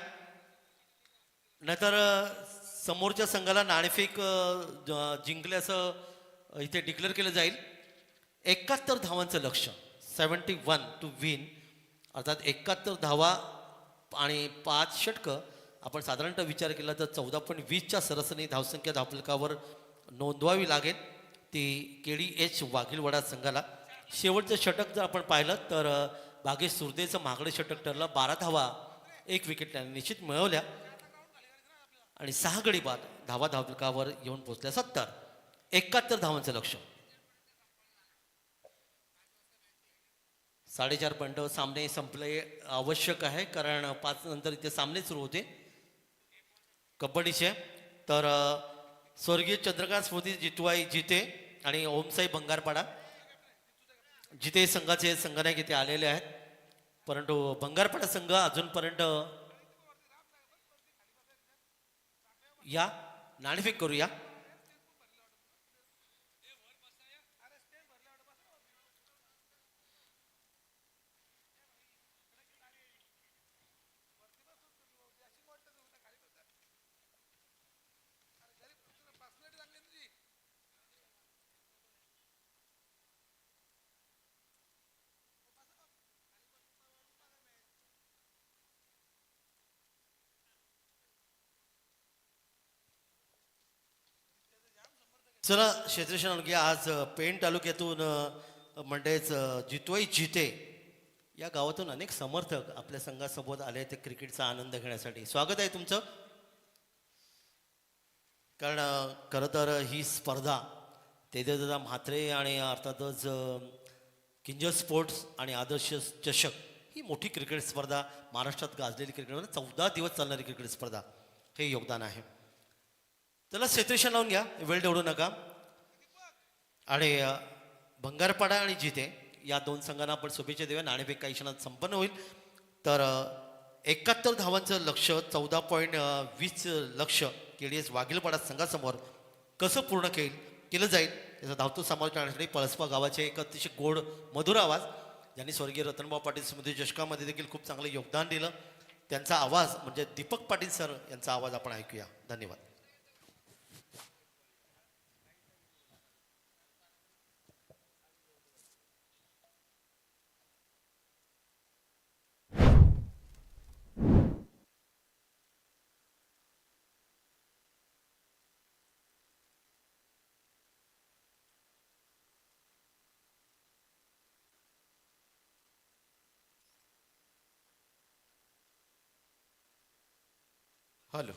नाहीतर समोरच्या संघाला नाणेफेक जिंकल्याचं इथे डिक्लेअर केलं जाईल. 71 धावांचं लक्ष, 71 टू विन, अर्थात 71 धावा आणि 5 षटकं. आपण साधारणतः विचार केला तर 14.20च्या सरासरी धावसंख्या धापलकावर नोंदवावी लागेल ती KDH वाघिलवाडा संघाला. शेवटचं षटक जर आपण पाहिलं तर भागेश सुरदेचं महागडे षटक ठरलं. 12 धावा 1 विकेट त्याने निश्चित मिळवल्या आणि 6 गडी बाद धावा धापलकावर येऊन पोहोचल्या. 71 धावांचं लक्ष. 4.5 पॉईंट सामने संपले आवश्यक आहे, कारण 5 नंतर इथे सामने सुरू होते कबड्डीचे. तर स्वर्गीय चंद्रकांत स्मृती जितवाई जिते आणि ओमसाई भंगारपाडा जिते संघाचे संघनायक इथे आलेले आहेत, परंतु भंगारपाडा संघ अजूनपर्यंत या नाणेफेक करूया. चला क्षेत्रक्षण घ्या. आज पेण तालुक्यातून म्हणजेच जितवाई जिते या गावातून अनेक समर्थक आपल्या संघासोबत आले ते क्रिकेटचा आनंद घेण्यासाठी. स्वागत आहे तुमचं. कारण खरं तर ही स्पर्धा तेजदादा म्हात्रे आणि अर्थातच किंजर स्पोर्ट्स आणि आदर्श चषक ही मोठी क्रिकेट स्पर्धा, महाराष्ट्रात गाजलेली क्रिकेट 14 दिवस चालणारी क्रिकेट स्पर्धा, हे योगदान आहे. त्याला क्षेत्रक्षण लावून घ्या, वेळ देऊ नका. आणि भंगारपाडा आणि जिते या 2 संघांना आपण शुभेच्छा देऊया. नाणेफेक काही क्षणात संपन्न होईल. तर 71 धावांचं लक्ष, 14.20 लक्ष KDH वाघिलपाडा संघासमोर कसं पूर्ण केलं जाईल याचा धावतो समावेश करण्यासाठी पळसपा गावाचे एक अतिशय गोड मधुर आवाज, ज्यांनी स्वर्गीय रतनभाऊ पाटील स्मृती चषकामध्ये देखील खूप चांगलं योगदान दिलं, त्यांचा आवाज म्हणजे दीपक पाटील सर यांचा आवाज आपण ऐकूया. धन्यवाद. हॅलो.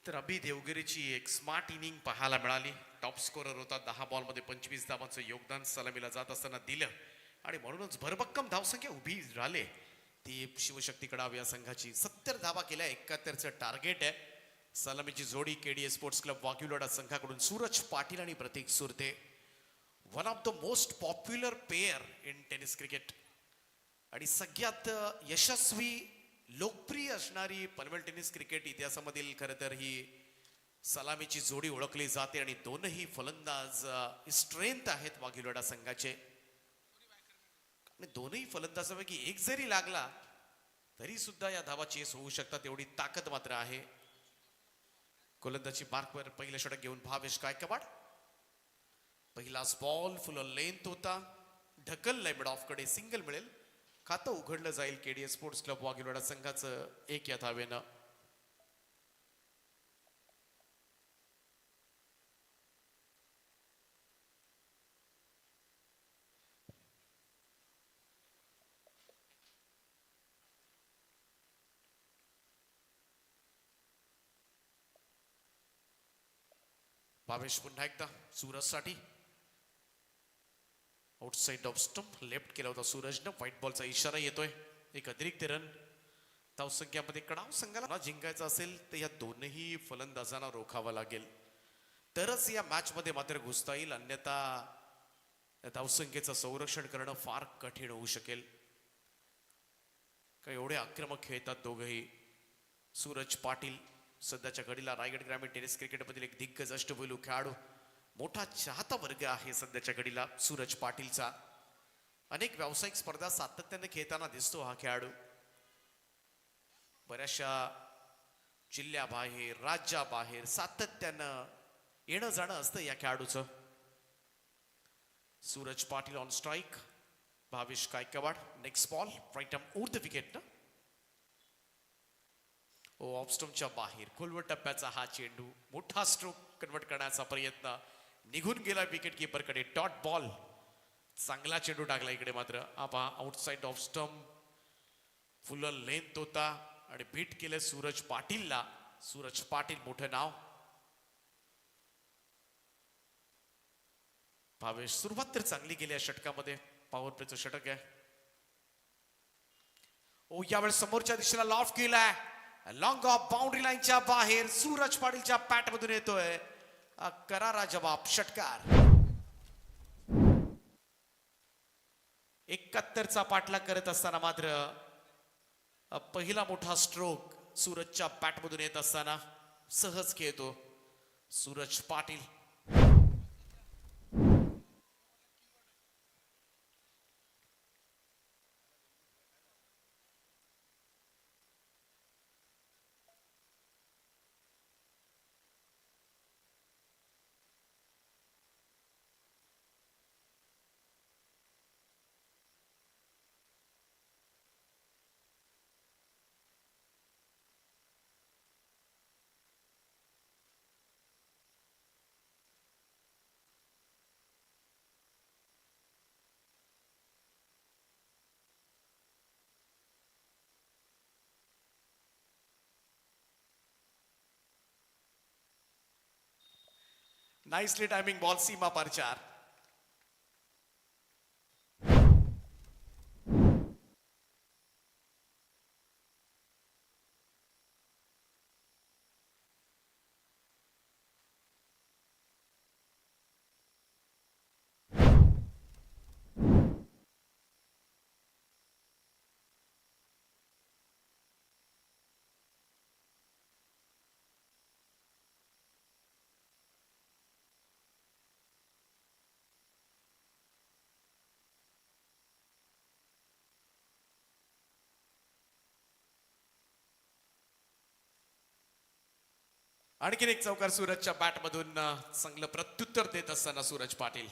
तर अभि देवगिरीची एक स्मार्ट इनिंग पाहायला मिळाली. टॉप स्कोरर होता, 10 बॉलमध्ये 25 धावांचं योगदान सलामीला जात असताना दिलं आणि म्हणूनच भरभक्कम धावसंख्या उभी राहिले. ती शिवशक्ती कडाव या संघाची 70 धावा केल्या, 71चं टार्गेट आहे. सलामीची जोडी केडीए स्पोर्ट्स क्लब वाघिवलाडा संघाकडून सूरज पाटील आणि Pratik Surte. One of the most popular pair in tennis cricket आणि सगळ्यात यशस्वी लोकप्रिय असणारी पनवेल टेनिस क्रिकेट इतिहासामधील खरं तर ही सलामीची जोडी ओळखली जाते आणि दोनही फलंदाज स्ट्रेंथ आहेत वाघिवलाडा संघाचे. आणि दोनही फलंदाजापैकी एक जरी लागला तरी सुद्धा या धावा चेस होऊ शकतात, एवढी ताकद मात्र आहे. गोलंदाजी मार्कवर पहिलं षटक घेऊन भावेश गायकवाड. पहिलाच बॉल फुल लेंथ होता, ढकललंय मिड ऑफ कडे, सिंगल मिळेल. खातं उघडलं जाईल केडीए स्पोर्ट्स क्लब वाघिवलाडा संघाचं एक या धावेनं. भावेश पुन्हा एकदा सूरजसाठी. आउटसाइड ऑफ स्टंप लेफ्ट केला होता सूरजनं. व्हाईट बॉलचा इशारा येतोय. एक अतिरिक्त रन. धावसंख्यामध्ये कडाव संघाला जिंकायचं असेल तर या दोनही फलंदाजांना रोखावं लागेल, तरच या मॅच मध्ये मात्र घुसता येईल. अन्यथा धावसंख्येचं संरक्षण करणं फार कठीण होऊ शकेल. का एवढे आक्रमक खेळतात दोघंही. सूरज पाटील सध्याच्या घडीला रायगड ग्रामीण टेनिस क्रिकेटमधील एक दिग्गज अष्टपैलू खेळाडू. मोठा चाहता वर्ग आहे सध्याच्या घडीला सूरज पाटीलचा. अनेक व्यावसायिक स्पर्धा सातत्याने खेळताना दिसतो हा खेळाडू. बऱ्याचशा जिल्ह्याबाहेर, राज्याबाहेर सातत्यानं येणं जाणं असतं या खेळाडूचं. Suraj Patil on strike. Bhavesh Gaikwad. Next ball right arm over the wicket. Off स्टंपच्या बाहेर खोलवर टप्प्याचा हा चेंडू. मोठा स्ट्रोक कन्वर्ट करण्याचा प्रयत्न निघून गेला विकेट कीपरकडे. Dot ball. चांगला चेंडू टाकला इकडे मात्र. आपा आउटसाइड ऑफ स्टंप. फुल लेंथ होता आणि बीट केलं सूरज पाटीलला. सूरज पाटील मोठं नाव. भावेश सुरुवात तर चांगली केली या षटकामध्ये. पॉवर प्लेचं षटक आहे. ओ यावेळेस समोरच्या दिशेला लॉफ केलाय. लॉंग ऑफ बाउंड्री लाईनच्या बाहेर सूरज पाटीलच्या पॅट मधून येतोय करारा जवाब षटकार. 71चा पाठलाग करत असताना मात्र पहिला मोठा स्ट्रोक सूरजच्या पॅट मधून येत असताना सहज खेळतो Suraj Patil. Nicely timing ball सीमा पर 4. आणखीन एक चौकार सूरजच्या बॅटमधून चांगलं प्रत्युत्तर देत असताना सूरज पाटील.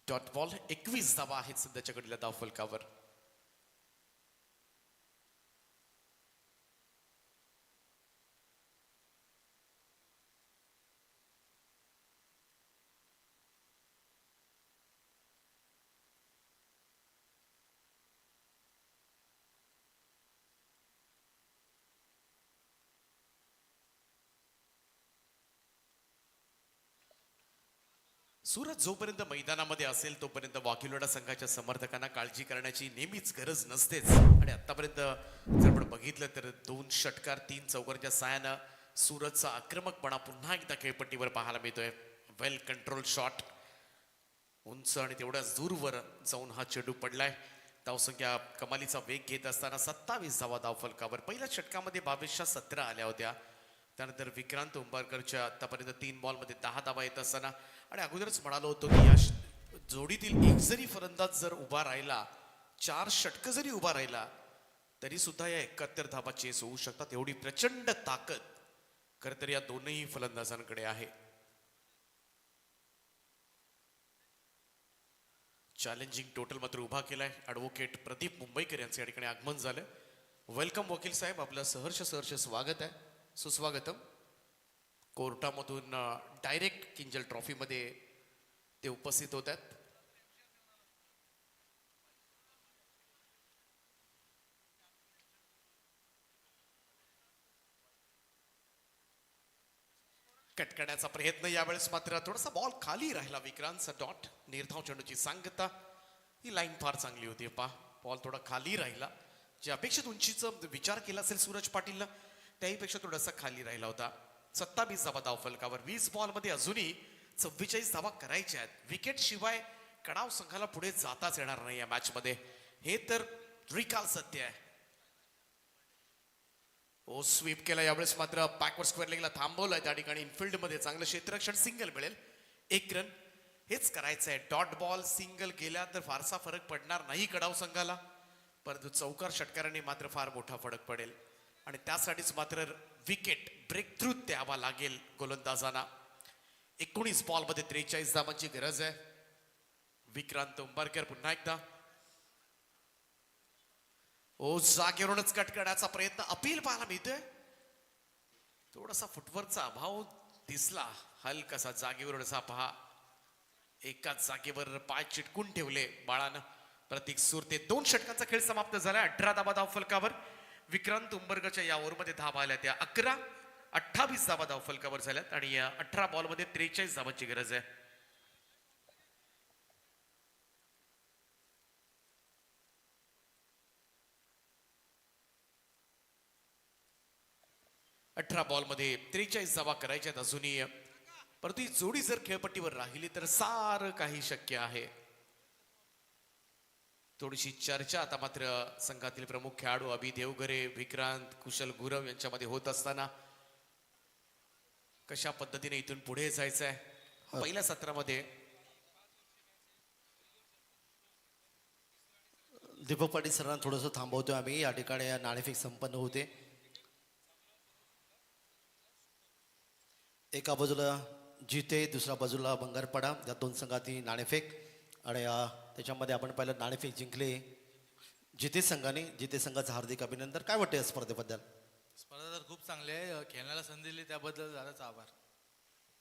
डॉट बॉल 21 धावा आहेत सध्याच्या घडीला धावफलकावर. सूरज जोपर्यंत मैदानामध्ये असेल तोपर्यंत वाकिलोडा संघाच्या समर्थकांना काळजी करण्याची नेहमीच गरज नसतेच. आणि आतापर्यंत जर आपण बघितलं तर 2 षटकार 3 चौकाराच्या साहाय्यानं सूरजचा आक्रमकपणा पुन्हा एकदा खेळपट्टीवर पाहायला मिळतोय. वेल कंट्रोल शॉट, उंच आणि तेवढ्याच दूरवर जाऊन हा चेंडू पडलाय. धावसंख्या कमालीचा वेग घेत असताना 27 धावा धावफलकावर. पहिल्या षटकामध्ये 22-17 आल्या होत्या. त्यानंतर विक्रांत उंबरकरच्या आतापर्यंत 3 बॉलमध्ये 10 धावा येत असताना, आणि अगोदरच म्हणालो होतो की या जोडीतील एक जरी फलंदाज जर उभा राहिला, 4 षटक जरी उभा राहिला, तरी सुद्धा या 71 धावा चेस होऊ शकतात. एवढी प्रचंड ताकद खरं तर या दोनही फलंदाजांकडे आहे. चॅलेंजिंग टोटल मात्र उभा केलाय. ॲडव्होकेट प्रदीप मुंबईकर यांचे या ठिकाणी आगमन झालं. वेलकम वकील साहेब, आपलं सहर्ष सहर्ष स्वागत आहे, सुस्वागतम. कोर्टामधून डायरेक्ट किंजल ट्रॉफीमध्ये ते उपस्थित होत आहेत. कटकण्याचा प्रयत्न यावेळेस मात्र थोडासा बॉल खाली राहिला. विक्रांतचा डॉट. निर्धाव चेंडूची सांगता. ही लाईन फार चांगली होती. बॉल थोडा खाली राहिला. जे अपेक्षित उंचीचा विचार केला असेल सूरज पाटीलनं त्याहीपेक्षा थोडासा खाली राहिला होता. 27 धावा धाव फलकावर. 20 बॉलमध्ये अजूनही 44 धावा करायच्या आहेत. विकेट शिवाय कडाव संघाला पुढे जाताच येणार नाही या मॅच मध्ये. हे तर त्रिकाल सत्य आहे. ओ स्वीप केला यावेळेस मात्र बॅकवर्ड स्क्वेअर लेगला थांबवलंय. त्या ठिकाणी इनफिल्ड मध्ये चांगलं क्षेत्ररक्षण. सिंगल मिळेल. 1 रन. हेच करायचं आहे. डॉट बॉल सिंगल गेला तर फारसा फरक पडणार नाही कडाव संघाला, परंतु चौकार षटकाराने मात्र फार मोठा फरक पडेल आणि त्यासाठीच मात्र विकेट ब्रेक थ्रू द्यावा लागेल गोलंदाजांना. 19 बॉल मध्ये 43 धावांची गरज आहे. विक्रांत उंबरकर पुन्हा एकदा. ओ जागेवरूनच कट करण्याचा प्रयत्न. अपील पाहायला मिळतोय. थोडासा फुटवर्कचा अभाव दिसला. हलकासा जागेवरून असा पहा. एकाच जागेवर पाय चिटकून ठेवले बाळानं प्रतीक सुरते. 2 षटकांचा खेळ समाप्त झाला. 18 धावा धाव फलकावर. विक्रांत उंबरगच्या या ओव्हरमध्ये धावा आल्या त्या 11. 28 धावा धाव फलकावर झाल्यात आणि या 18 बॉलमध्ये 43 धावांची गरज आहे. अठरा बॉल मध्ये 43 धावा करायच्या अजूनही, परंतु ही जोडी जर खेळपट्टीवर राहिली तर सारं काही शक्य आहे. थोडीशी चर्चा आता मात्र संघातील प्रमुख खेळाडू अभि देवघरे, विक्रांत, कुशल गुरव यांच्यामध्ये होत असताना कशा पद्धतीने इथून पुढे जायचं आहे. पहिल्या सत्रामध्ये दीपक पाटील सरांना थोडंसं थांबवतोय आम्ही. या ठिकाणी नाणेफेक संपन्न होते. एका बाजूला जिते, दुसऱ्या बाजूला बंगारपाडा. या 2 संघातील नाणेफेक आणि त्याच्यामध्ये आपण पहिलं नाणेफेक जिंकले जिते संघाने. जिते संघाचं हार्दिक अभिनंदन. काय वाटतं या स्पर्धेबद्दल? स्पर्धा तर खूप चांगली आहे. खेळण्याला संधी दिली त्याबद्दल झालाच आभार.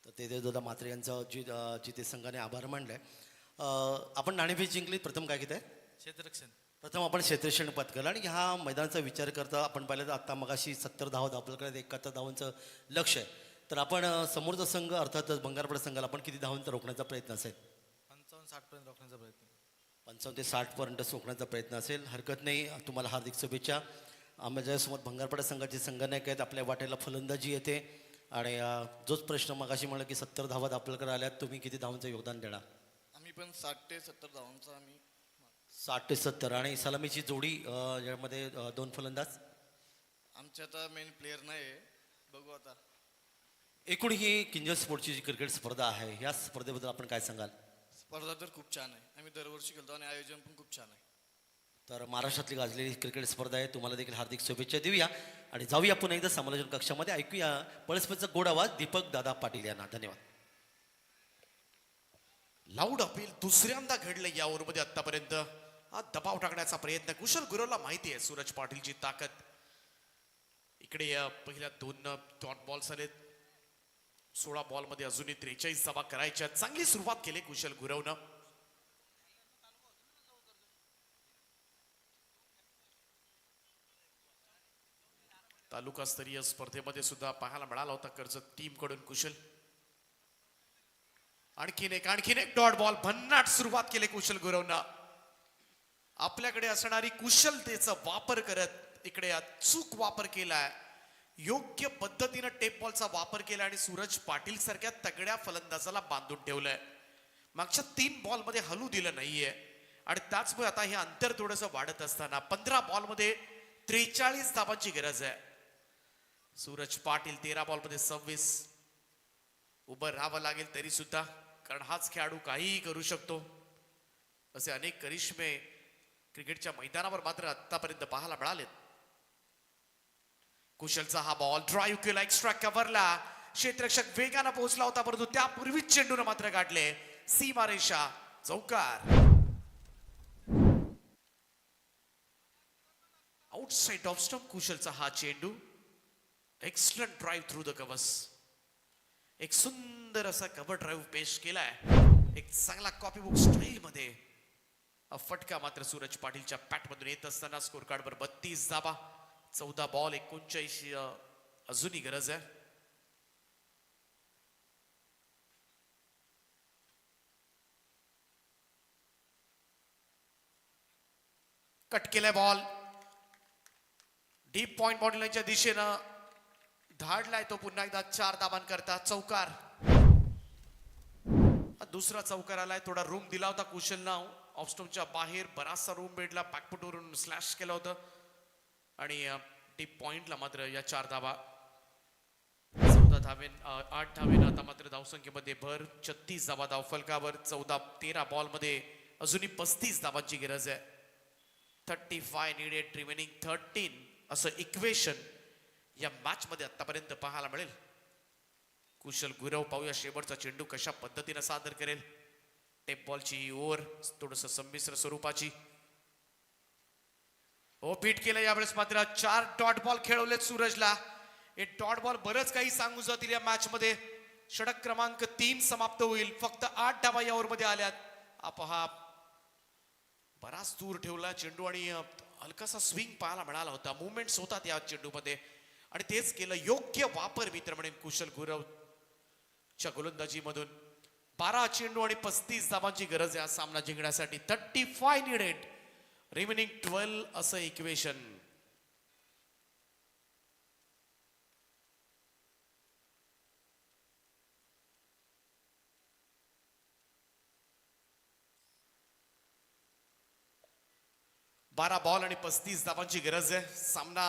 तर ते दादा मात्रे यांचं जिते संघाने आभार मानले. आपण नाणेफेक जिंकली. प्रथम काय घेत आहे? क्षेत्ररक्षण. प्रथम आपण क्षेत्ररक्षण पत्करलं आणि ह्या मैदानाचा विचार करता आपण पाहिलं तर आत्ता मगाशी 70 धावा आपल्याकडे 71 धावांचं लक्ष आहे. तर आपण समोरचा संघ अर्थातच बंगारपाडा संघाला आपण किती धावांचा रोखण्याचा प्रयत्न असेल? 55-60 पर्यंत रोखण्याचा प्रयत्न. 55 ते 60 पर्यंत रोखण्याचा प्रयत्न असेल. हरकत नाही. तुम्हाला हार्दिक शुभेच्छा. आमच्यासमोर बंगारपाडा संघाचे संघनायक आहेत. आपल्या वाटेला फलंदाजी येते आणि जोच प्रश्न मगाशी म्हणलं की 70 धावात आपल्याकडे आल्यात, तुम्ही किती धावांचं योगदान देणार? आम्ही पण 60 ते 70 धावांचा आम्ही 60 ते 70. आणि सलामीची जोडी यामध्ये 2 फलंदाज. आमच्या आता मेन प्लेअर नाही. बघू आता. एकूण ही किंजल स्पोर्टची जी क्रिकेट स्पर्धा आहे, या स्पर्धेबद्दल आपण काय सांगाल? स्पर्धा तर खूप छान आहे. आम्ही दरवर्षी खेळतो आणि आयोजन पण खूप छान आहे. तर महाराष्ट्रातली गाजलेली क्रिकेट स्पर्धा आहे. तुम्हाला देखील हार्दिक शुभेच्छा देऊया आणि जाऊया पुन्हा एकदा समालोचन कक्षामध्ये. ऐकूया पळसपेचा गोड आवाज दीपक दादा पाटील यांना. धन्यवाद. लाऊड अपील दुसऱ्यांदा घडलं या ओव्हरमध्ये आतापर्यंत. हा दबाव टाकण्याचा प्रयत्न. कुशल गुरवला माहिती आहे सूरज पाटीलची ताकद. इकडे या पहिल्या 2 डॉट बॉल्स आलेत. 16 बॉल मध्ये अजूनही 43 धावा करायच्या. चांगली सुरुवात केली कुशल गुरवनं. तालुकास्तरीय स्पर्धेमध्ये सुद्धा पाहायला मिळाला होता कर्जत टीम कडून कुशल. आणखीन एक डॉट बॉल. भन्नाट सुरुवात केली कुशल गुरवनं. आपल्याकडे असणारी कुशलतेचा वापर करत इकडे अचूक वापर केलाय. योग्य पद्धतीनं टेप बॉलचा वापर केला आणि सूरज पाटील सारख्या तगड्या फलंदाजाला बांधून ठेवलंय. मागच्या 3 बॉल मध्ये हलू दिलं नाहीये आणि त्याचमुळे आता हे अंतर थोडंसं वाढत असताना 15 बॉल मध्ये 43 धावांची गरज आहे. सूरज पाटील 13 बॉल मध्ये 26. उभं राहावं लागेल तरी सुद्धा, कारण हाच खेळाडू काहीही करू शकतो. असे अनेक करिश्मे क्रिकेटच्या मैदानावर मात्र आतापर्यंत पाहायला मिळालेत. कुशलचा हा बॉल ड्राईव्ह केला. एक्स्ट्रा कव्हरला क्षेत्ररक्षक वेगानं पोहोचला होता, परंतु त्यापूर्वीच चेंडून मात्र काढले सीमारेषा. चौकार. आउटसाइड ऑफ स्टंप कुशलचा हा चेंडू. Excellent drive through the covers. एक सुंदर असा कव्हर ड्राईव्ह पेश केलाय. एक चांगला कॉपी बुक स्टाईल मध्ये. फटका मात्र सूरज पाटीलच्या पॅट मधून येत असताना स्कोर कार्ड वर 32 धावा. 14 बॉल 39 अजूनही गरज आहे. कट केलाय बॉल डीप पॉइंट बॉडी लाईनच्या दिशेनं धाडलाय तो पुन्हा एकदा 4 धावांकरता चौकार. दुसरा चौकार आलाय. थोडा रूम दिला होता कुशल नाव ऑफस्टोनच्या बाहेर बराचसा रूम भेटला. बॅकफुटवरून स्लॅश केलं होतं आणि डीप पॉइंटला मात्र या 4 धावा. 8 धावेनं आता मात्र धावसंख्येमध्ये भर. 36 धावा धावफलकावर. 13 बॉलमध्ये अजूनही 35 धावांची गरज आहे. 35 नीडेड रिमेनिंग 13 असं इक्वेशन या मॅच मध्ये आतापर्यंत पाहायला मिळेल. कुशल गुरव पाहूया शेवटचा चेंडू कशा पद्धतीनं सादर करेल. टेप बॉलची ओव्हर थोडस संमिश्र स्वरूपाची. हो पीट केलं यावेळेस मात्र 4 डॉट बॉल खेळवलेत सूरजला. हे डॉट बॉल बरंच काही सांगू जातील या मॅच मध्ये. षटक क्रमांक 3 समाप्त होईल. फक्त 8 धावा या ओव्हर मध्ये आल्यात. पहा बराच दूर ठेवला चेंडू आणि हलकासा स्विंग पाहायला मिळाला होता. मुवमेंट्स होतात या चेंडूमध्ये आणि तेच केलं. योग्य वापर मित्र म्हणेन कुशल गुरवच्या गोलंदाजीमधून. 12 चेंडू आणि 35 धावांची गरज आहे हा सामना जिंकण्यासाठी. 35 नीडेड रिमेनिंग 12 असं इक्वेशन. बारा बॉल आणि 35 धावांची गरज आहे. सामना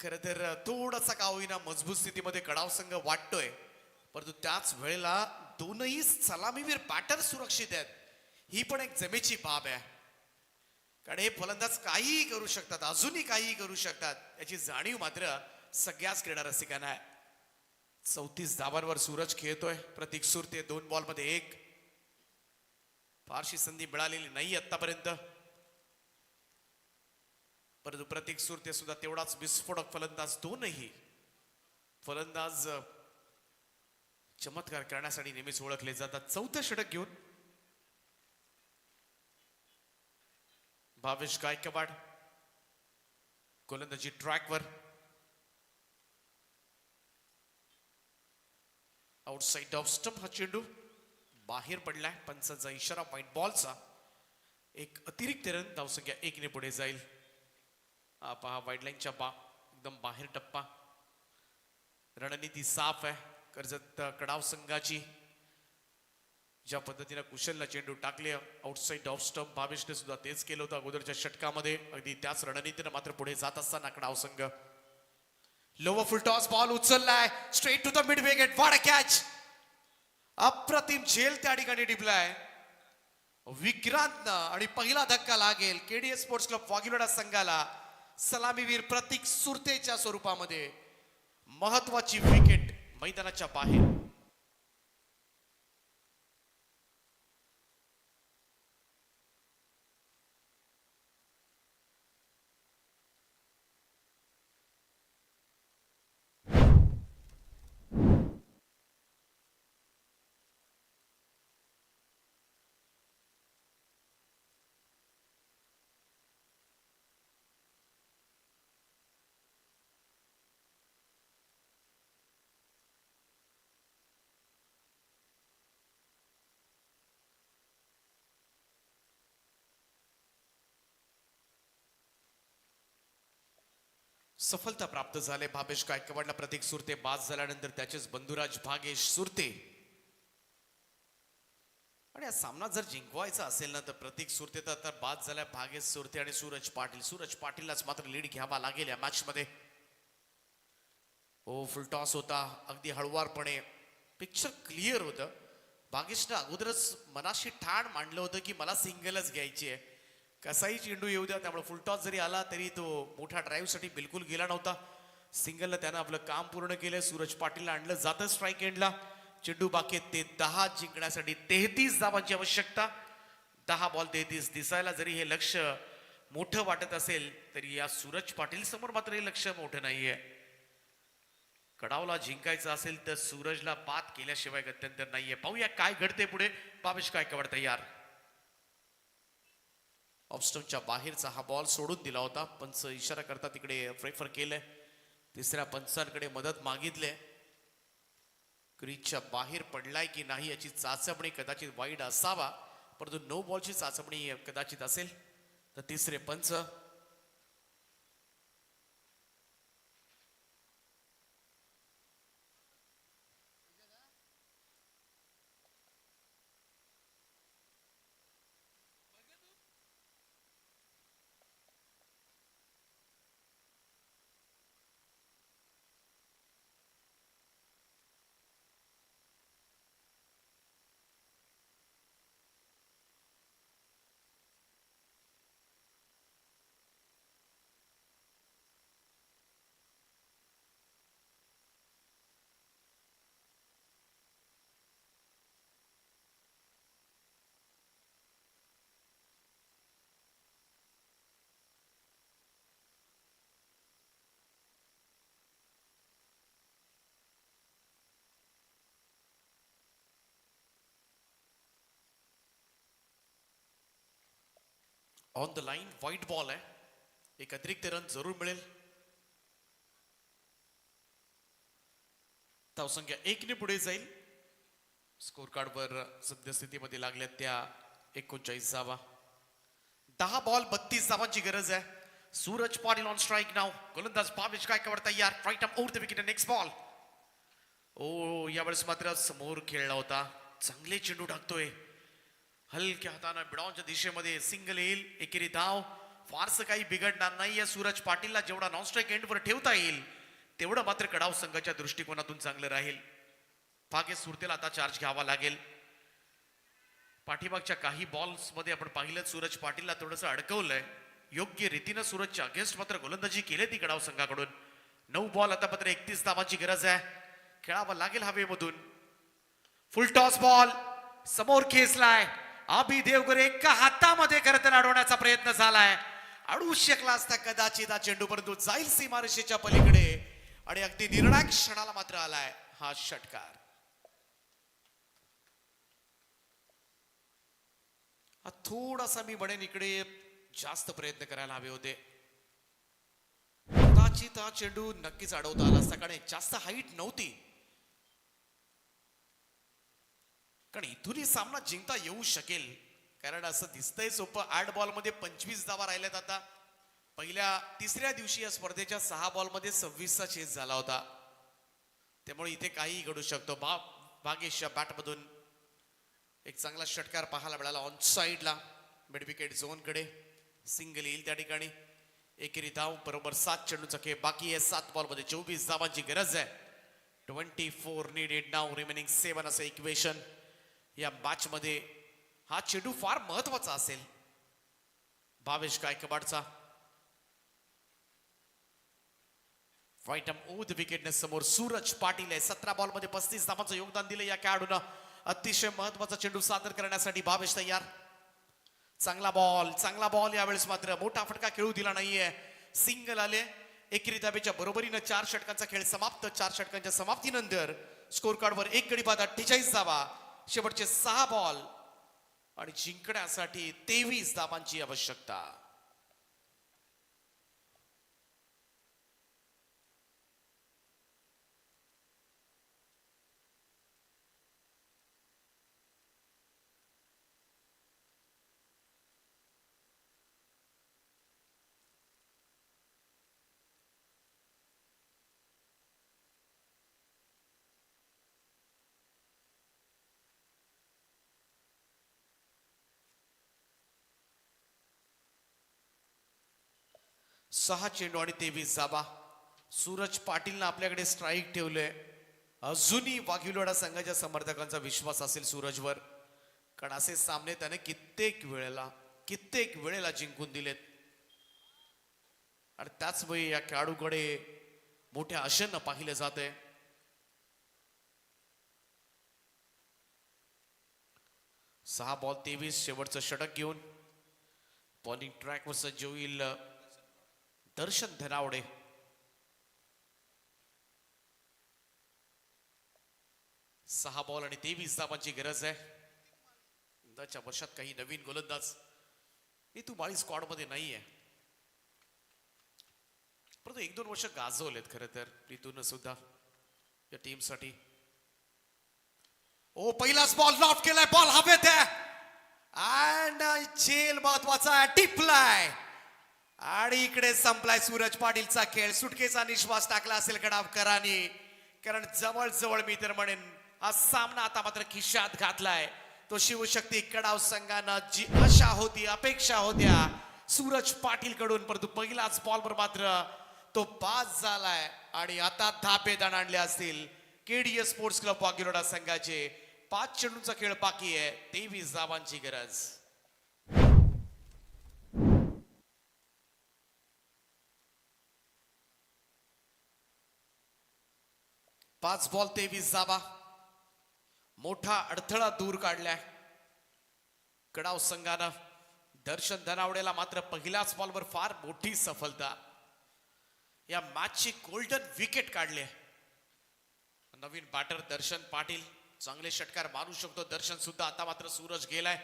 खर तर थोडासा का होईना मजबूत स्थितीमध्ये कडाव संघ वाटतोय, परंतु त्याच वेळेला दोनही सलामीवीर बॅटर सुरक्षित आहेत. ही पण एक जमेची बाब आहे, कारण हे फलंदाज काहीही करू शकतात, अजूनही काहीही करू शकतात याची जाणीव मात्र सगळ्याच क्रीडा रसिकांना आहे. 34 धावांवर सूरज खेळतोय. प्रतीक सुरते 2 बॉलमध्ये 1. फारशी संधी मिळालेली नाही आतापर्यंत, परंतु प्रतीक सुरते सुद्धा तेवढाच विस्फोटक फलंदाज. दोनही फलंदाज चमत्कार करण्यासाठी नेहमीच ओळखले जातात. 4थं षटक घेऊन भावेश गायकवाड गोलंदाजी ट्रॅकवर. आउटसाइड ऑफ स्टंप हा चेंडू बाहेर पडलाय. पंचांचा इशारा व्हाईट बॉलचा. एक अतिरिक्त रन, धावसंख्या 1 ने पुढे जाईल. पहा व्हाईट लाईनच्या एकदम बाहेर टप्पा. रणनीती साफ आहे कर्जत कडाव संघाची. ज्या पद्धतीने कुशलला चेंडू टाकले आउटसाइड ऑफ स्टंप, भावेशने सुद्धा तेच केलं होतं अगोदरच्या षटकामध्ये. अगदी त्याच रणनीतीने मात्र पुढे जात असताना कडाव संघ. लोवर फुल टॉस बॉल उचललाय straight to the mid wicket. What a catch. अप्रतिम झेल त्या ठिकाणी टिपलाय विक्रांत आणि पहिला धक्का लागेल केडीएस स्पोर्ट्स क्लब वाघिलोडा संघाला. सलामीवीर प्रतीक सुरतेच्या स्वरूपामध्ये महत्वाची विकेट मैदानाच्या बाहेर. सफलता प्राप्त झाले. भावेश गायकवाडला प्रतीक सुरते बाद झाल्यानंतर त्याचेच बंधुराज भागेश सुरते. आणि हा सामना जर जिंकवायचा असेल ना तर प्रतीक सुरते तर बाद झाल्या. भागेश सुरते आणि सूरज पाटील. सूरज पाटीललाच मात्र लीड घ्यावा लागेल या मॅच मध्ये. हो फुल टॉस होता अगदी हळुवारपणे. पिक्चर क्लिअर होतं. भागेशनं अगोदरच मनाशी ठाण मांडलं होतं की मला सिंगलच घ्यायची आहे, कसाही चेंडू येऊ द्या. त्यामुळे फुलटॉस जरी आला तरी तो मोठ्या ड्राईव्हसाठी बिलकुल गेला नव्हता. सिंगलला त्यानं आपलं काम पूर्ण केलं. सूरज पाटीलला आणलं जातं स्ट्राईक एंडला. चेंडू बाकी ते 10 जिंकण्यासाठी 33 धावांची आवश्यकता. 10 बॉल 33 दिसायला जरी हे लक्ष मोठं वाटत असेल तरी या सूरज पाटील समोर मात्र हे लक्ष मोठं नाहीये. कडावला जिंकायचं असेल तर सूरजला बाद केल्याशिवाय गत्यंतर नाहीये. पाहूया काय घडते पुढे. भावेश गायकवाड तयार. ऑफस्टोनच्या बाहेरचा हा बॉल सोडून दिला होता. पंच इशारा करता तिकडे प्रेफर केलंय. तिसऱ्या पंचांकडे मदत मागितले. क्रीजच्या बाहेर पडलाय की नाही याची चाचपणी कदाचित वाईड असावा, परंतु नो बॉलची चाचपणी कदाचित असेल. तर तिसरे पंच on the line white ball आहे. एक अतिरिक्त रन जरूर मिळेल. धावसंख्या 1 ने पुढे जाईल. स्कोर कार्डवर सद्यस्थितीमध्ये लागल्या त्या 39 धावा. 10 बॉल 32 धावांची गरज आहे. सूरज पाटील ऑन स्ट्राईक नाव. गोलंदाज भावेश गायकवाड तयार. Right arm over the wicket. Next ball. ओ यावेळेस मात्र समोर खेळला होता. चांगले चेंडू टाकतोय. हलक्या हाताने बिडावच्या दिशेमध्ये सिंगल येईल. एकेरी धाव. फारसं काही बिघडणार नाहीये. सूरज पाटीलला जेवढा नॉन स्ट्राईक एंडवर ठेवता येईल तेवढं मात्र कडाव संघाच्या दृष्टिकोनातून चांगलं राहील. भाग्य सुरतेला आता चार्ज घ्यावा लागेल. पाठीमागच्या काही बॉल्स मध्ये आपण पाहिलं सूरज पाटीलला थोडंसं अडकवलंय. योग्य रीतीनं सूरजच्या अगेन्स्ट मात्र गोलंदाजी केली ती कडाव संघाकडून. 9 बॉल आता मात्र 31 धावांची गरज आहे. खेळावं लागेल हवेमधून. फुल टॉस बॉल समोर खेचलाय. अभि देवगरे एका हातामध्ये करताना अडवण्याचा प्रयत्न झालाय. अडवू शकला असता कदाचित हा चेंडू, परंतु जाईल सीमारेषेच्या पलीकडे आणि अगदी निर्णायक क्षणाला मात्र आलाय हा षटकार. हा थोडासा मी म्हणेन इकडे जास्त प्रयत्न करायला हवे होते. कदाचित हा चेंडू नक्कीच अडवता आला असता, कारण जास्त हाईट नव्हती. कारण इथूनही सामना जिंकता येऊ शकेल, कारण असं दिसतंय सोपं. 8 बॉल मध्ये 25 धावा राहिल्यात. आता तिसऱ्या दिवशी या स्पर्धेच्या 6 बॉल मध्ये 26चा चेस झाला होता. त्यामुळे इथे काही घडू शकतो. भागेशच्या बॅट मधून एक चांगला षटकार पाहायला मिळाला. ऑन साइडला मिड विकेट झोन कडे सिंगल येईल त्या ठिकाणी. एकेरी धाव बरोबर 7 चेंडूचा खेळ बाकी आहे. 7 बॉल मध्ये 24 धावांची गरज आहे. 24 नीडेड नाव, रिमेनिंग 7 असं इक्वेशन. या मॅच मध्ये हा चेंडू फार महत्वाचा असेल भावेश गायकवाडचा. व्हाईट आर्म ओव्हर द विकेटने समोर सूरज पाटील आहे. 17 बॉल मध्ये 35 धावांचं योगदान दिलं या खेळाडूनं. अतिशय महत्वाचा चेंडू सादर करण्यासाठी भावेश तयार. चांगला बॉल यावेळेस मात्र मोठा फटका खेळू दिला नाहीये. सिंगल आले. एकेरी धावेच्या बरोबरीनं 4 षटकांचा खेळ समाप्त. 4 षटकांच्या समाप्तीनंतर स्कोर कार्डवर 1 गडी बाद 48 धावा. शेवटचे 6 बॉल आणि जिंकण्यासाठी 23 धावांची आवश्यकता. सहा चेंडू आणि 23 धावा. सूरज पाटीलनं आपल्याकडे स्ट्राईक ठेवले. अजूनही वाघिवलोडा संघाच्या समर्थकांचा विश्वास असेल सूरजवर, कारण असे सामने त्याने कित्येक वेळेला जिंकून दिलेत. आणि त्याच वेळी या खेळाडूकडे मोठ्या आशेनं पाहिलं जातंय. सहा बॉल 23 शेवटचं षटक घेऊन बॉलिंग ट्रॅकवर सज्ज होईल दर्शन धनावडे. सहा बॉल आणि 23 धावांची गरज आहे. यंदाच्या वर्षात काही नवीन गोलंदाज तू माळी स्क्वॉड मध्ये नाहीये, परंतु 1-2 वर्ष गाजवलेत खरं तर रितून सुद्धा या टीम साठी. ओ पहिलाच बॉल लॉफ्ट केलाय. बॉल हवेत आहे अँड झेल महत्वाचा टिपलाय आणि इकडे संपलाय सूरज पाटीलचा खेळ. सुटकेचा निश्वास टाकला असेल गडावकरांनी, कारण जवळ मी तर म्हणेन हा सामना आता मात्र खिशात घातलाय. तो शिवशक्ती कडाव संघानं जी आशा होती, अपेक्षा होत्या सूरज पाटील कडून, परंतु पहिलाच बॉलवर मात्र तो पास झालाय. आणि आता धापे दाण आणले असतील केडीएस स्पोर्ट्स क्लब वागिरोडा संघाचे. 5 चेंडूंचा खेळ बाकी आहे, 23 धावांची गरज. 5 बॉल 23 धावा. मोठा अडथळा दूर काढलाय कडाव संघानं. दर्शन धनावडेला मात्र पहिल्याच बॉलवर फार मोठी सफलता. या मॅचची गोल्डन विकेट काढले. नवीन बॅटर दर्शन पाटील चांगले षटकार मारू शकतो. दर्शन सुद्धा आता मात्र सूरज गेलाय,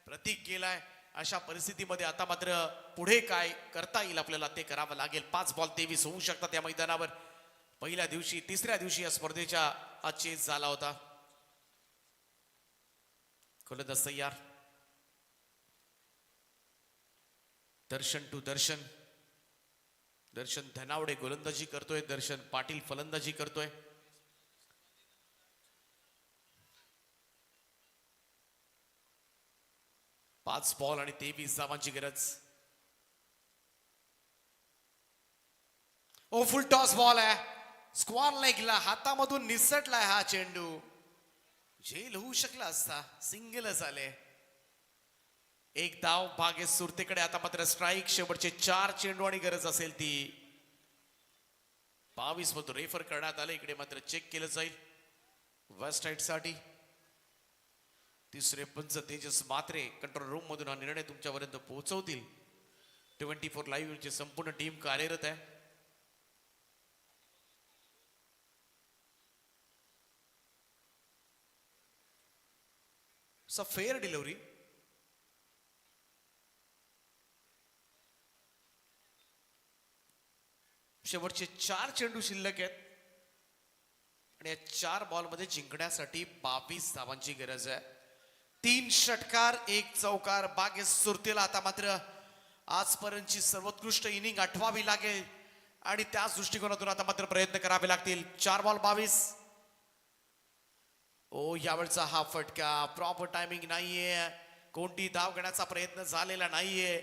प्रतीक गेलाय. अशा परिस्थितीमध्ये आता मात्र पुढे काय करता येईल आपल्याला ते करावं लागेल. 5 बॉल 23 होऊ शकतात या मैदानावर. पहिल्या दिवशी, तिसऱ्या दिवशी या स्पर्धेच्या हा चेस झाला होता. गोलंदाज तयार. दर्शन टू दर्शन. दर्शन धनावडे गोलंदाजी करतोय, दर्शन पाटील फलंदाजी करतोय. पाच बॉल आणि 23 धावांची गरज. ओ फुल टॉस बॉल आहे. स्क्वॉर लेगला हातामधून निसटलाय हा चेंडू. झेल होऊ शकला असता, सिंगलच आले. एक धाव भागेश सुरतेकडे. आता मात्र स्ट्राईक. शेवटचे 4 चेंडू आणि गरज असेल ती 22 मधून रेफर करण्यात आले. इकडे मात्र चेक केलं जाईल वेस्ट साइड साठी. तिसरे पंच तेजस मात्रे कंट्रोल रूम मधून हा निर्णय तुमच्यापर्यंत पोहोचवतील. 24 लाईव्ह ची संपूर्ण टीम कार्यरत आहे. Fair delivery. शेवटचे 4 चेंडू शिल्लक आहेत आणि या 4 बॉल मध्ये जिंकण्यासाठी 22 धावांची गरज आहे. 3 षटकार 1 चौकार. बागेश सुरतेला आता मात्र आजपर्यंतची सर्वोत्कृष्ट इनिंग आठवावी लागेल आणि त्याच दृष्टिकोनातून आता मात्र प्रयत्न करावे लागतील. 4 बॉल 22. ओ यावेळचा हा फटका. प्रॉपर टायमिंग नाहीये. कोणती धाव घेण्याचा प्रयत्न झालेला नाहीये.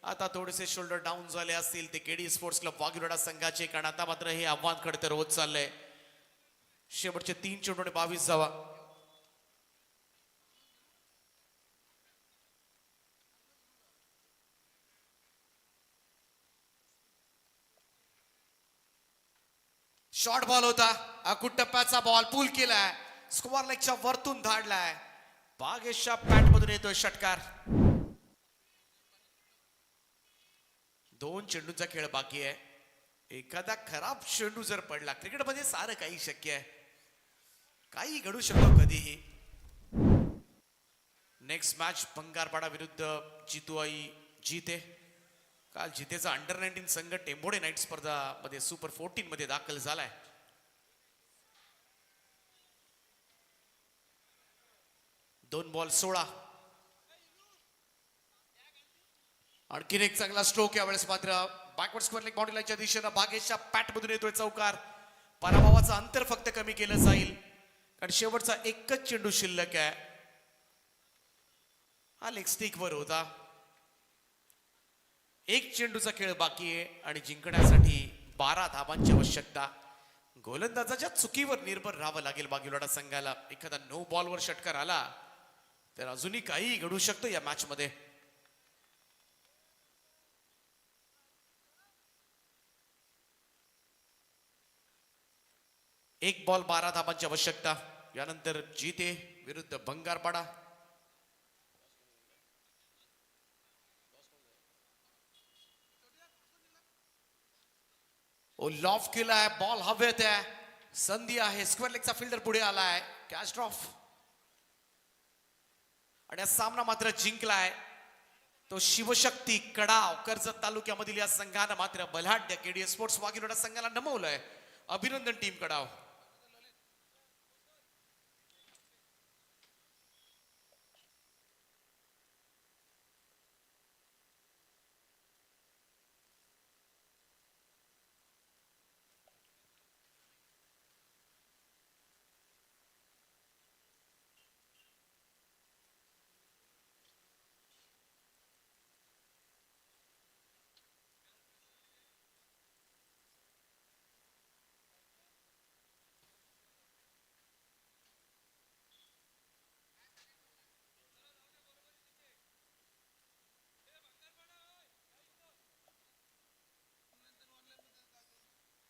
आता थोडेसे शोल्डर डाऊन झाले असतील ते केडी स्पोर्ट्स क्लब वागिरोडा संघाचे, कारण आता मात्र हे आव्हान खडतर होत चाललंय. शेवटचे 3 चेंडू आणि 22 धावा. शॉर्ट बॉल होता. अकुट टप्प्याचा बॉल पूल केलाय. स्क्वेअर लेगच्या वरतून धाडलाय. बागेशच्या पॅट मधून येतोय षटकार. 2 चेंडूंचा खेळ बाकी आहे. एखादा खराब चेंडू जर पडला, क्रिकेटमध्ये सारं काही शक्य आहे, काही घडू शकतो कधीही. नेक्स्ट मॅच बंगारपाडा विरुद्ध जितूआई जिते. काल जितेचा अंडर-19 संघ टेंबोडे नाईट स्पर्धा मध्ये सुपर 14 मध्ये दाखल झालाय. दोन बॉल 16. आणखीन एक चांगला स्ट्रोक. यावेळेस मात्र बॅकवर्ड स्क्वेअर लेग बाउंड्री लाईनच्या दिशेनं बागेशच्या पॅट मधून येतोय चौकार. पराभवाचं अंतर फक्त कमी केलं जाईल कारण शेवटचा एकच चेंडू शिल्लक आहे. हा लेग स्टिक वर होता. 1 चेंडूचा खेळ बाकी आहे आणि जिंकण्यासाठी 12 धावांची आवश्यकता. गोलंदाजाच्या चुकीवर निर्भर राहावं लागेल वागिरोडा संघाला. एखादा नो बॉलवर षटकार आला तर अजूनही काही घडू शकतो या मॅच मध्ये. एक बॉल 12 धावांची आवश्यकता. यानंतर जिते विरुद्ध बंगारपाडा. ओ लॉफ केलाय. बॉल हवेत आहे. संधी आहे. स्क्वेअर लेगचा फिल्डर पुढे आलाय. कॅच ड्रॉप आणि हा सामना मात्र जिंकलाय तो शिवशक्ती कडाव. कर्जत तालुक्यामधील या संघानं मात्र बलाढ्य केडीएस स्पोर्ट्स वागिरोडा संघाला नमवलंय. अभिनंदन टीम कडाव.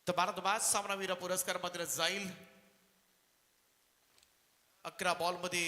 तर भारतबाज सामनावीर पुरस्कार मात्र जाईल 11 बॉलमध्ये